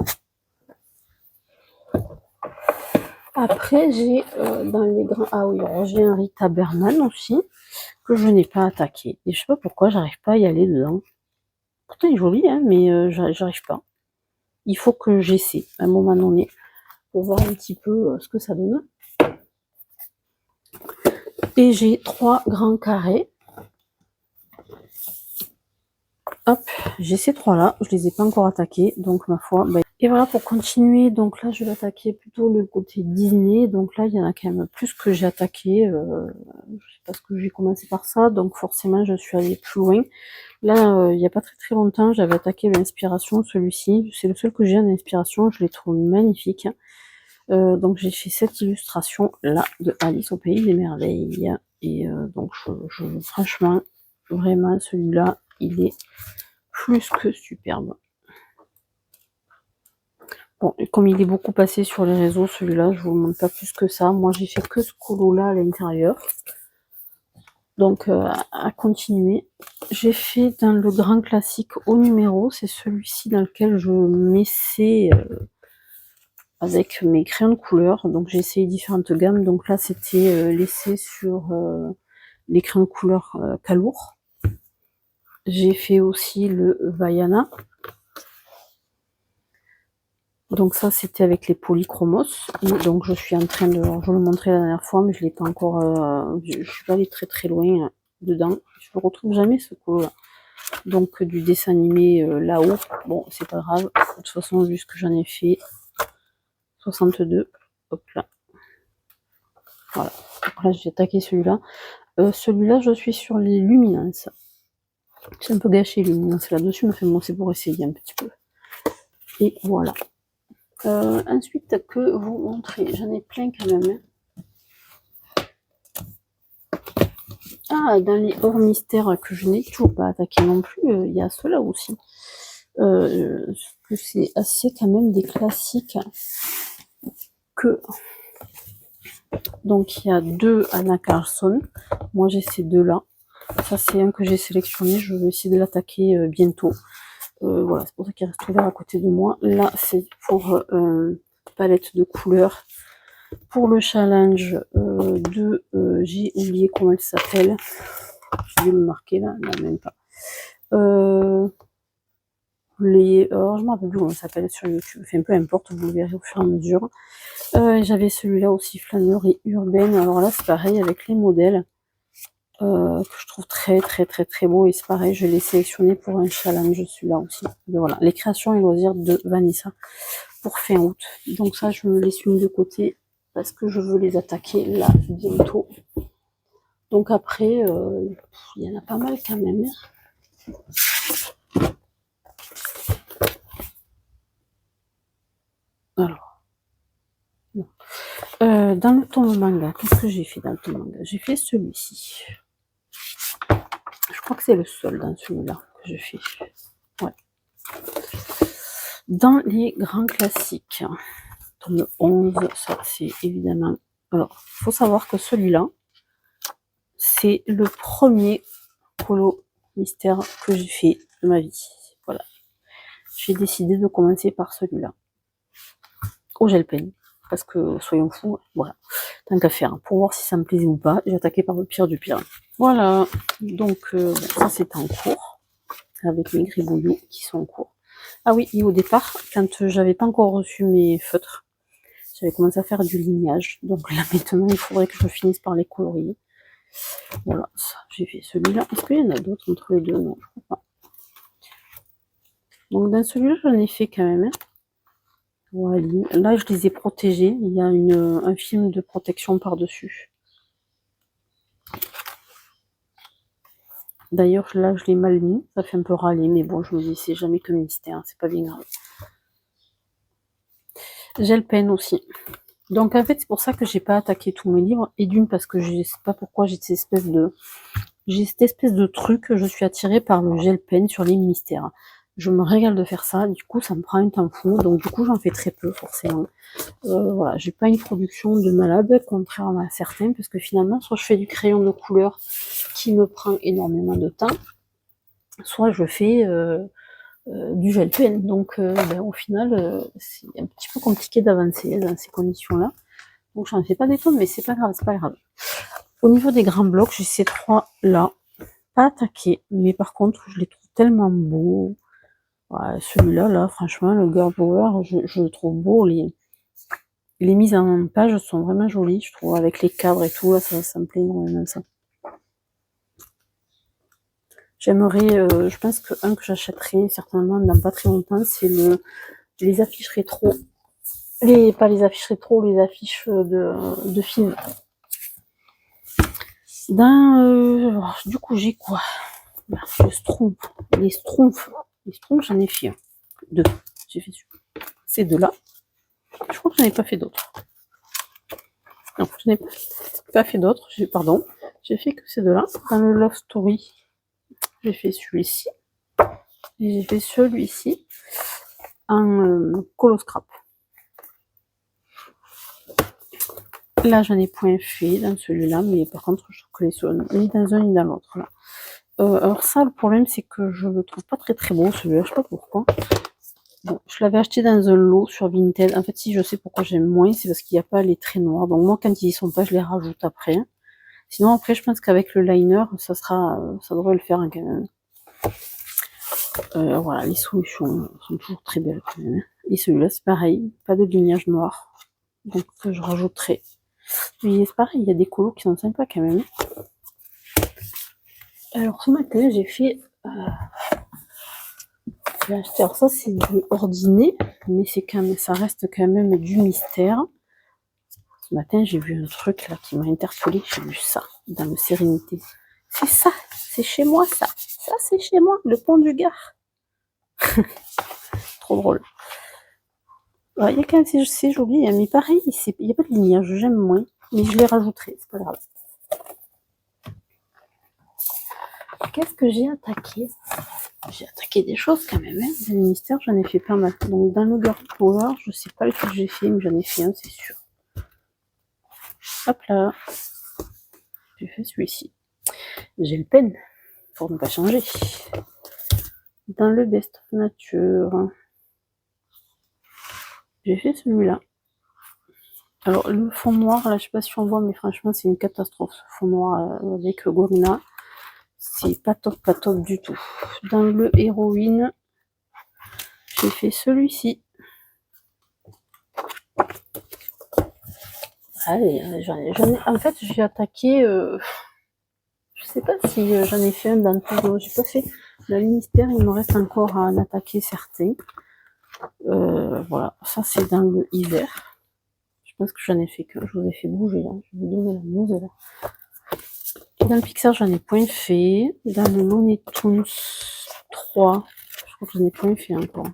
A: Après, j'ai dans les grains... Ah oui, alors j'ai un Rita Berman aussi, que je n'ai pas attaqué. Et je sais pas pourquoi j'arrive pas à y aller dedans. Pourtant, il est joli, hein, mais j'arrive pas. Il faut que j'essaie à un moment donné pour voir un petit peu ce que ça donne. Et j'ai 3 grands carrés. Hop, j'ai ces 3 là, je les ai pas encore attaqués, donc ma foi. Bah... Et voilà pour continuer, donc là je vais attaquer plutôt le côté Disney, donc là il y en a quand même plus que j'ai attaqué, je sais pas ce que j'ai commencé par ça, donc forcément je suis allée plus loin. Là il y a pas très longtemps j'avais attaqué l'inspiration, celui-ci, c'est le seul que j'ai en inspiration, je les trouve magnifiques. Donc j'ai fait cette illustration là de Alice au pays des merveilles, et donc franchement, vraiment celui-là il est plus que superbe. Bon, et comme il est beaucoup passé sur les réseaux, celui-là, je vous le montre pas plus que ça. Moi, j'ai fait que ce colo-là à l'intérieur. Donc, à continuer. J'ai fait dans le grand classique au numéro. C'est celui-ci dans lequel je m'essaie avec mes crayons de couleur. Donc, j'ai essayé différentes gammes. Donc là, c'était l'essai sur les crayons de couleur Calour. J'ai fait aussi le Vaiana. Donc ça, c'était avec les polychromos. Et donc je suis en train de... Alors, je vous le montrais la dernière fois, mais je l'ai pas encore... je suis pas allée très loin dedans. Je le retrouve jamais, ce colo-là. Donc du dessin animé là-haut. Bon, c'est pas grave. De toute façon, vu ce que j'en ai fait. 62. Hop là. Voilà. Donc là, j'ai attaqué celui-là. Celui-là, je suis sur les luminances. C'est un peu gâché, les luminances là-dessus, mais bon, c'est pour essayer un petit peu. Et voilà. Ensuite, que vous montrer, j'en ai plein quand même. Ah, dans les hors mystères que je n'ai toujours pas attaqué non plus, il y a ceux-là aussi. Que c'est assez quand même des classiques. Que donc il y a 2 Anna Carlson. Moi j'ai ces 2-là. Ça c'est un que j'ai sélectionné. Je vais essayer de l'attaquer bientôt. Voilà, c'est pour ça qu'il reste ouvert à côté de moi. Là c'est pour palette de couleurs. Pour le challenge de... j'ai oublié comment elle s'appelle. Je vais le marquer là, non même pas. Alors, je me rappelle plus comment ça s'appelle sur YouTube. Enfin, peu importe, vous le verrez au fur et à mesure. J'avais celui-là aussi, flânerie urbaine. Alors là, c'est pareil avec les modèles que je trouve très beau. Et c'est pareil, je l'ai sélectionné pour un challenge, celui-là aussi. Et voilà, les créations et loisirs de Vanessa pour fin août. Donc ça, je me les suis mis de côté parce que je veux les attaquer là bientôt. Donc après, il y en a pas mal quand même. Alors, dans le tome manga, qu'est-ce que j'ai fait dans le tome manga? J'ai fait celui-ci. Je crois que c'est le seul dans celui-là que j'ai fait. Ouais. Dans les grands classiques, tome 11, ça c'est évidemment... Alors, il faut savoir que celui-là, c'est le premier colo mystère que j'ai fait de ma vie. Voilà. J'ai décidé de commencer par celui-là. Au gel pen. Parce que, soyons fous, voilà. Tant qu'à faire, pour voir si ça me plaisait ou pas, j'ai attaqué par le pire du pire. Voilà. Donc, ça c'est en cours. Avec mes gribouilloux qui sont en cours. Ah oui, et au départ, quand j'avais pas encore reçu mes feutres, j'avais commencé à faire du lignage. Donc là maintenant, il faudrait que je finisse par les colorier. Voilà, ça, j'ai fait celui-là. Est-ce qu'il y en a d'autres entre les deux? Non, je crois pas. Donc dans celui-là, j'en ai fait quand même. Voilà. Là, je les ai protégés. Il y a un film de protection par-dessus. D'ailleurs, là, je l'ai mal mis. Ça fait un peu râler, mais bon, je me dis, c'est jamais que mystère. C'est pas bien grave. Gel pen aussi. Donc en fait, c'est pour ça que j'ai pas attaqué tous mes livres. Et d'une, parce que je sais pas pourquoi j'ai cette espèce de truc, je suis attirée par le gel pen sur les mystères. Je me régale de faire ça, du coup ça me prend un temps fou, donc du coup j'en fais très peu forcément. Voilà, j'ai pas une production de malade, contrairement à certains, parce que finalement, soit je fais du crayon de couleur qui me prend énormément de temps, soit je fais du gel pen. Donc au final, c'est un petit peu compliqué d'avancer dans ces conditions-là. Donc j'en fais pas des tonnes, mais c'est pas grave, c'est pas grave. Au niveau des grands blocs, j'ai ces trois-là, pas attaqués, mais par contre, je les trouve tellement beaux. Ouais, celui-là, là, franchement, le Girl Power, je le trouve beau. Les mises en page sont vraiment jolies, je trouve, avec les cadres et tout, là, ça me plaît énormément, ça. J'aimerais, je pense que un que j'achèterai certainement dans pas très longtemps, c'est les affiches rétro. Pas les affiches rétro, les affiches de films. Du coup, j'ai quoi? Le Schtroumpf. Les Schtroumpfs. Les Schtroumpfs, j'en ai fait un. Deux. J'ai fait ces deux-là. Je crois que j'en ai pas fait d'autres. Non, je n'ai pas fait d'autres. Pardon. J'ai fait que ces deux-là. Dans le Love Story, j'ai fait celui-ci. Et j'ai fait celui-ci en coloscrap. Là, j'en ai point fait dans celui-là, mais par contre, je trouve que les sont ni dans un ni dans l'autre. Alors ça, le problème, c'est que je le trouve pas très très beau, celui-là, je sais pas pourquoi. Bon, je l'avais acheté dans un lot sur Vinted. En fait, si je sais pourquoi j'aime moins, c'est parce qu'il n'y a pas les traits noirs. Donc moi, quand ils y sont pas, je les rajoute après. Sinon, après, je pense qu'avec le liner, ça devrait le faire quand même. Voilà, les solutions sont toujours très belles quand même. Et celui-là, c'est pareil, pas de lignage noir. Donc je rajouterai. Mais c'est pareil, il y a des colos qui sont sympas quand même. Alors ce matin, j'ai fait... j'ai acheté, alors ça c'est du ordiné, mais ça reste quand même du mystère. Ce matin, j'ai vu un truc là qui m'a interpellée. J'ai vu ça dans le Sérénité. C'est ça, c'est chez moi ça. Ça c'est chez moi, le pont du Gard. Trop drôle. Il y a quand même, c'est joli, mais pareil, il n'y a pas de lignage, j'aime moins. Mais je les rajouterai, c'est pas grave. Qu'est-ce que j'ai attaqué? J'ai attaqué des choses quand même, hein. Dans le mystère, j'en ai fait pas mal. Donc dans le Girl Power, je sais pas lequel j'ai fait, mais j'en ai fait un, c'est sûr. Hop là. J'ai fait celui-ci. J'ai le pen, pour ne pas changer. Dans le Best of Nature, j'ai fait celui-là. Alors le fond noir, là je sais pas si on voit, mais franchement c'est une catastrophe. Ce fond noir avec Gorina, c'est pas top du tout. Dans le héroïne, j'ai fait celui-ci. Allez, en fait j'ai attaqué, je sais pas si j'en ai fait un dans tout, j'ai pas fait le mystère, il me reste encore à en attaquer certains. Voilà, ça c'est dans le hiver. Je pense que j'en ai fait que je vous ai fait bouger là. Je vais vous donner la news là. Dans le Pixar, j'en ai point fait. Dans le Looney Tunes 3, je crois que j'en ai point fait encore.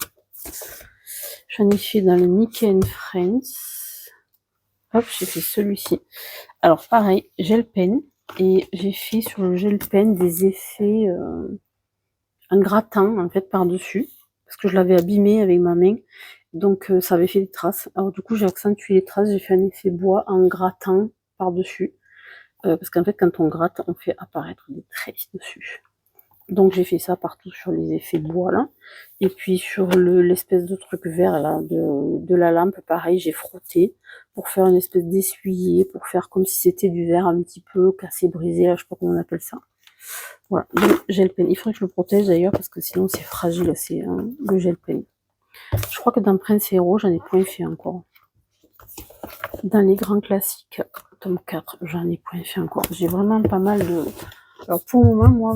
A: J'en ai fait dans le Mickey and Friends. Hop, j'ai fait celui-ci. Alors pareil, gel pen. Et j'ai fait sur le gel pen des effets en grattant en fait par-dessus. Parce que je l'avais abîmé avec ma main. Donc ça avait fait des traces. Alors du coup j'ai accentué les traces, j'ai fait un effet bois en grattant par-dessus. Parce qu'en fait quand on gratte, on fait apparaître des traits dessus. Donc j'ai fait ça partout sur les effets bois là. Et puis sur l'espèce de truc vert là de la lampe, pareil, j'ai frotté pour faire une espèce d'essuyer, pour faire comme si c'était du verre un petit peu cassé, brisé, là, je sais pas comment on appelle ça. Voilà, donc gel pen. Il faudrait que je le protège d'ailleurs parce que sinon c'est fragile, c'est le gel pen. Je crois que dans Prince Hero, j'en ai point fait encore. Dans les grands classiques, tome 4, j'en ai point fait encore. J'ai vraiment pas mal de... Alors pour le moment, moi,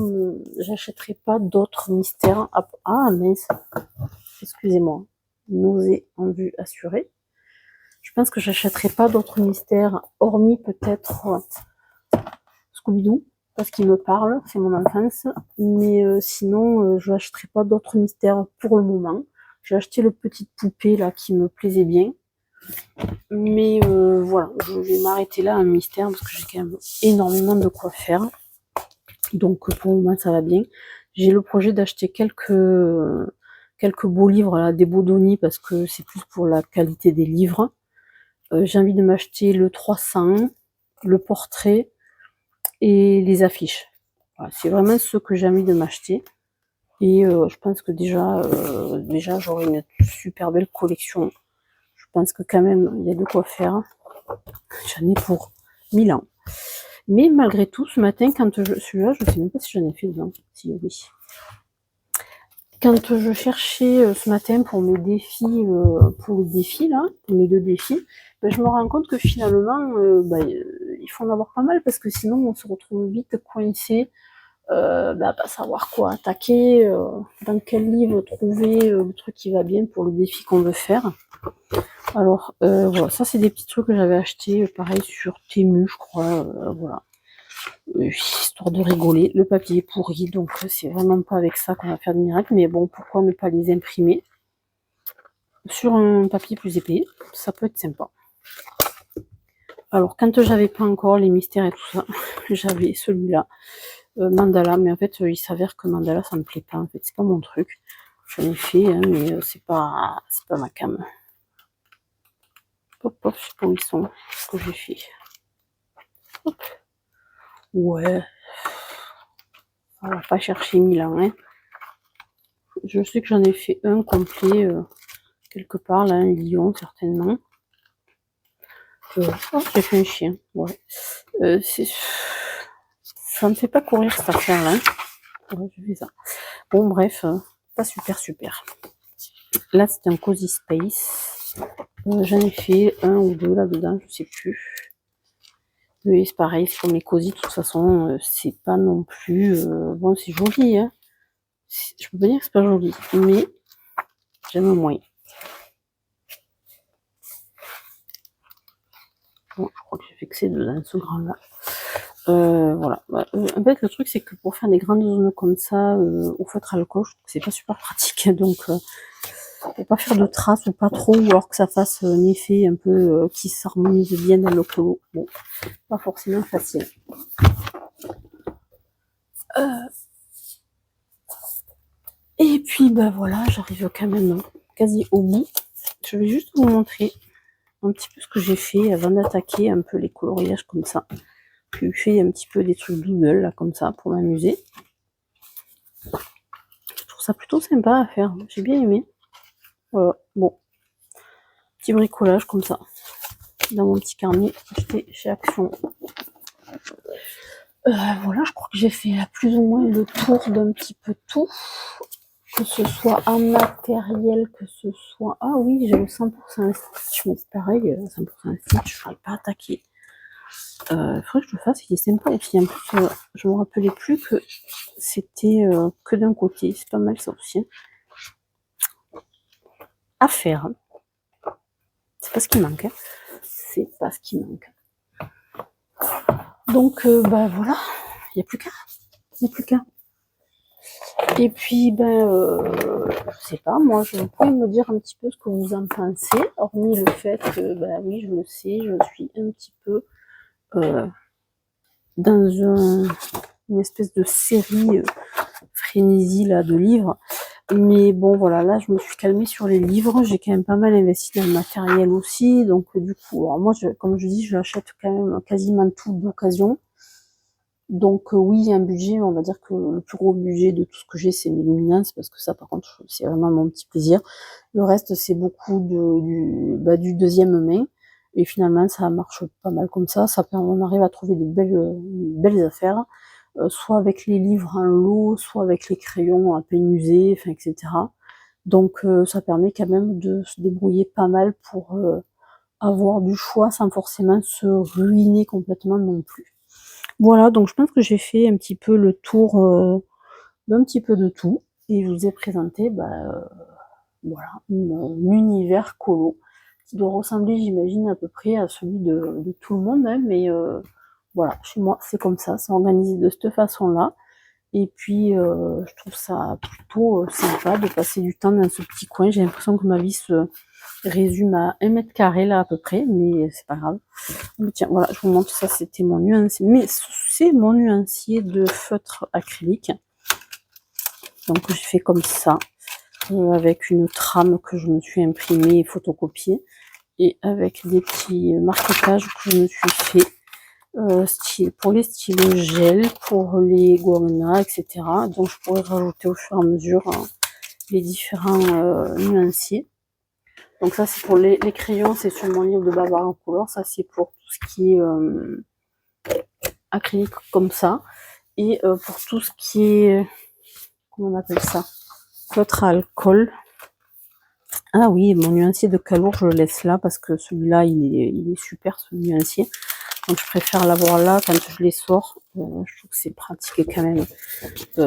A: j'achèterai pas d'autres mystères. Ah mince, excusez-moi. Nausée en vue assurée. Je pense que j'achèterai pas d'autres mystères, hormis peut-être Scooby-Doo, parce qu'il me parle, c'est mon enfance. Mais sinon, je n'achèterai pas d'autres mystères pour le moment. J'ai acheté le petite poupée là qui me plaisait bien. Mais voilà, je vais m'arrêter là un mystère parce que j'ai quand même énormément de quoi faire. Donc pour le moment ça va bien. J'ai le projet d'acheter quelques beaux livres, là, des beaux Donny parce que c'est plus pour la qualité des livres. J'ai envie de m'acheter le 300, le portrait et les affiches. Voilà, c'est vraiment ce que j'ai envie de m'acheter. Et je pense que déjà j'aurai une super belle collection. Je pense que quand même, il y a de quoi faire. J'en ai pour 1000 ans. Mais malgré tout, ce matin, quand celui-là, je ne sais même pas si j'en ai fait dedans. Si, oui. Quand je cherchais ce matin pour mes défis, pour le défi là, pour mes 2 défis, je me rends compte que finalement, il faut en avoir pas mal parce que sinon on se retrouve vite coincé, pas savoir quoi attaquer, dans quel livre trouver le truc qui va bien pour le défi qu'on veut faire. Alors voilà, ça c'est des petits trucs que j'avais achetés, pareil sur Temu, je crois, voilà. Histoire de rigoler. Le papier est pourri, donc c'est vraiment pas avec ça qu'on va faire de miracle. Mais bon, pourquoi ne pas les imprimer sur un papier plus épais? Ça peut être sympa. Alors, quand j'avais pas encore les mystères et tout ça, j'avais celui-là, Mandala. Mais en fait, il s'avère que Mandala, ça me plaît pas. En fait, c'est pas mon truc. J'en ai fait, hein, mais c'est pas ma cam. Hop, hop, je sais pas où ils sont. Ce que j'ai fait. Hop. Ouais. On va pas chercher 1000 ans, hein. Je sais que j'en ai fait un complet quelque part, là, un lion, certainement. Oh, j'ai fait un chien, ouais. Ça me fait pas courir cette affaire-là. Ouais, je fais ça. Bon, bref, pas super. Là, c'est un Cozy Space. J'en ai fait un ou deux là-dedans, je sais plus. Mais c'est pareil, c'est comme les Cozy, de toute façon, c'est pas non plus... bon, c'est joli, hein. Je peux pas dire que c'est pas joli, mais j'aime moins. Bon, je crois que j'ai fait que c'est dedans, ce grand-là. Voilà. En fait, le truc, c'est que pour faire des grandes zones comme ça, au feutre alcool, je trouve que c'est pas super pratique. Donc, faut pas faire de traces ou pas trop, ou alors que ça fasse un effet un peu qui s'harmonise bien dans le colo. Bon, pas forcément facile. Et puis, voilà, j'arrive quand même quasi au bout. Je vais juste vous montrer un petit peu ce que j'ai fait avant d'attaquer un peu les coloriages comme ça. J'ai fait un petit peu des trucs doodle, là, comme ça, pour m'amuser. Je trouve ça plutôt sympa à faire. J'ai bien aimé. Voilà, bon. Petit bricolage comme ça. Dans mon petit carnet acheté chez Action. Voilà, je crois que j'ai fait plus ou moins le tour d'un petit peu tout. Que ce soit en matériel, que ce soit... Ah oui, j'ai le 100% Stitch, mais c'est pareil, 100% Stitch, je ne pas attaquer. Il faudrait que je le fasse, il est sympa aussi. En plus, je me rappelais plus que c'était que d'un côté. C'est pas mal ça aussi. À faire. C'est pas ce qui manque. Hein. C'est pas ce qui manque. Donc, voilà. Il n'y a plus qu'à. Il n'y a plus qu'à. Et puis, je sais pas, moi, je pourrais me dire un petit peu ce que vous en pensez, hormis le fait que, oui, je le sais, je suis un petit peu dans une espèce de série frénésie là de livres. Mais bon, voilà, là, je me suis calmée sur les livres. J'ai quand même pas mal investi dans le matériel aussi. Donc, du coup, alors moi, comme je dis, je l'achète quand même quasiment tout d'occasion. Donc, oui, il y a un budget. On va dire que le plus gros budget de tout ce que j'ai, c'est mes luminances. Parce que ça, par contre, c'est vraiment mon petit plaisir. Le reste, c'est beaucoup du deuxième main. Et finalement, ça marche pas mal comme ça. On arrive à trouver de belles affaires. Soit avec les livres en lot, soit avec les crayons à peine usés, enfin, etc. Donc ça permet quand même de se débrouiller pas mal pour avoir du choix sans forcément se ruiner complètement non plus. Voilà, donc je pense que j'ai fait un petit peu le tour d'un petit peu de tout et je vous ai présenté voilà, un univers colo qui doit ressembler, j'imagine, à peu près à celui de tout le monde, hein, mais voilà, chez moi, c'est comme ça, c'est organisé de cette façon-là. Et puis, je trouve ça plutôt sympa de passer du temps dans ce petit coin. J'ai l'impression que ma vie se résume à 1 mètre carré, là, à peu près, mais c'est pas grave. Mais tiens, voilà, je vous montre ça, c'était mon nuancier. Mais c'est mon nuancier de feutre acrylique. Donc, j'ai fait comme ça, avec une trame que je me suis imprimée et photocopiée, et avec des petits marquetages que je me suis fait pour les stylos gel, pour les gomas, etc. Donc je pourrais rajouter au fur et à mesure les différents nuanciers. Donc ça c'est pour les crayons, c'est sur mon livre de Barbara en couleur. Ça c'est pour tout ce qui est acrylique comme ça. Et pour tout ce qui est, comment on appelle ça, feutre à alcool. Ah oui, mon nuancier de Calour, je le laisse là parce que celui-là, il est super, ce nuancier. Donc je préfère l'avoir là quand je les sors. Je trouve que c'est pratique quand même.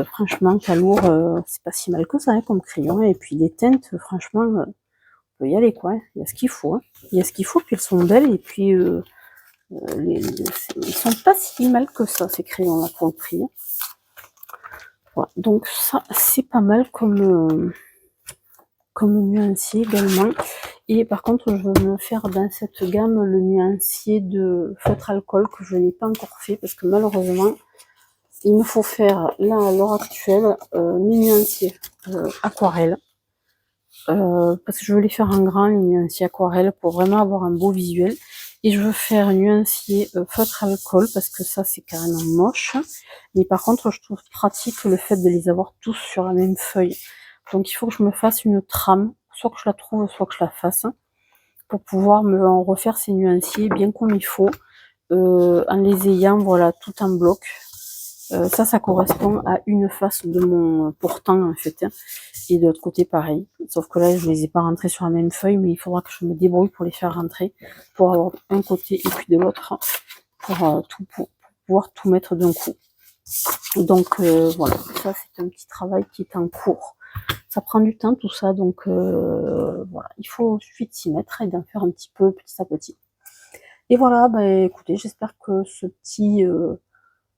A: Franchement, Calour, c'est pas si mal que ça hein, comme crayon. Et puis les teintes, franchement, on peut y aller quoi. Il y a ce qu'il faut. Hein. Il y a ce qu'il faut, puis elles sont belles. Et puis ils sont pas si mal que ça, ces crayons-là pour le prix. Hein. Voilà. Donc ça, c'est pas mal comme nuancier également. Et par contre, je veux me faire dans cette gamme le nuancier de feutre alcool que je n'ai pas encore fait parce que malheureusement, il me faut faire là à l'heure actuelle mes nuanciers aquarelle. Parce que je veux les faire en grand, les nuanciers aquarelle, pour vraiment avoir un beau visuel. Et je veux faire un nuancier feutre alcool parce que ça c'est carrément moche. Mais par contre, je trouve pratique le fait de les avoir tous sur la même feuille. Donc il faut que je me fasse une trame, soit que je la trouve, soit que je la fasse, pour pouvoir me en refaire ces nuanciers bien comme il faut, en les ayant voilà tout en bloc. Ça correspond à une face de mon pourtant en fait, hein, et de l'autre côté pareil. Sauf que là je les ai pas rentrés sur la même feuille, mais il faudra que je me débrouille pour les faire rentrer, pour avoir un côté et puis de l'autre, pour pouvoir tout mettre d'un coup. Donc voilà, ça c'est un petit travail qui est en cours. Ça prend du temps tout ça, donc voilà, il suffit de s'y mettre et d'en faire un petit peu petit à petit. Et voilà, bah écoutez, j'espère que ce petit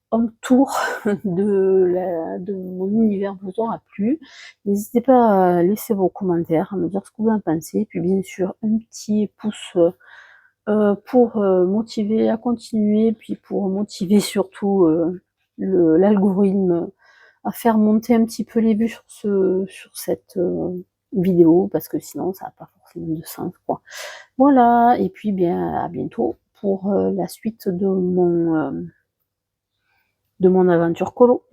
A: home tour de mon univers vous aura plu. N'hésitez pas à laisser vos commentaires, à me dire ce que vous en pensez, et puis bien sûr un petit pouce pour motiver à continuer, puis pour motiver surtout l'algorithme à faire monter un petit peu les vues sur cette vidéo, parce que sinon ça n'a pas forcément de sens quoi. Voilà, et puis bien à bientôt pour la suite de mon aventure colo.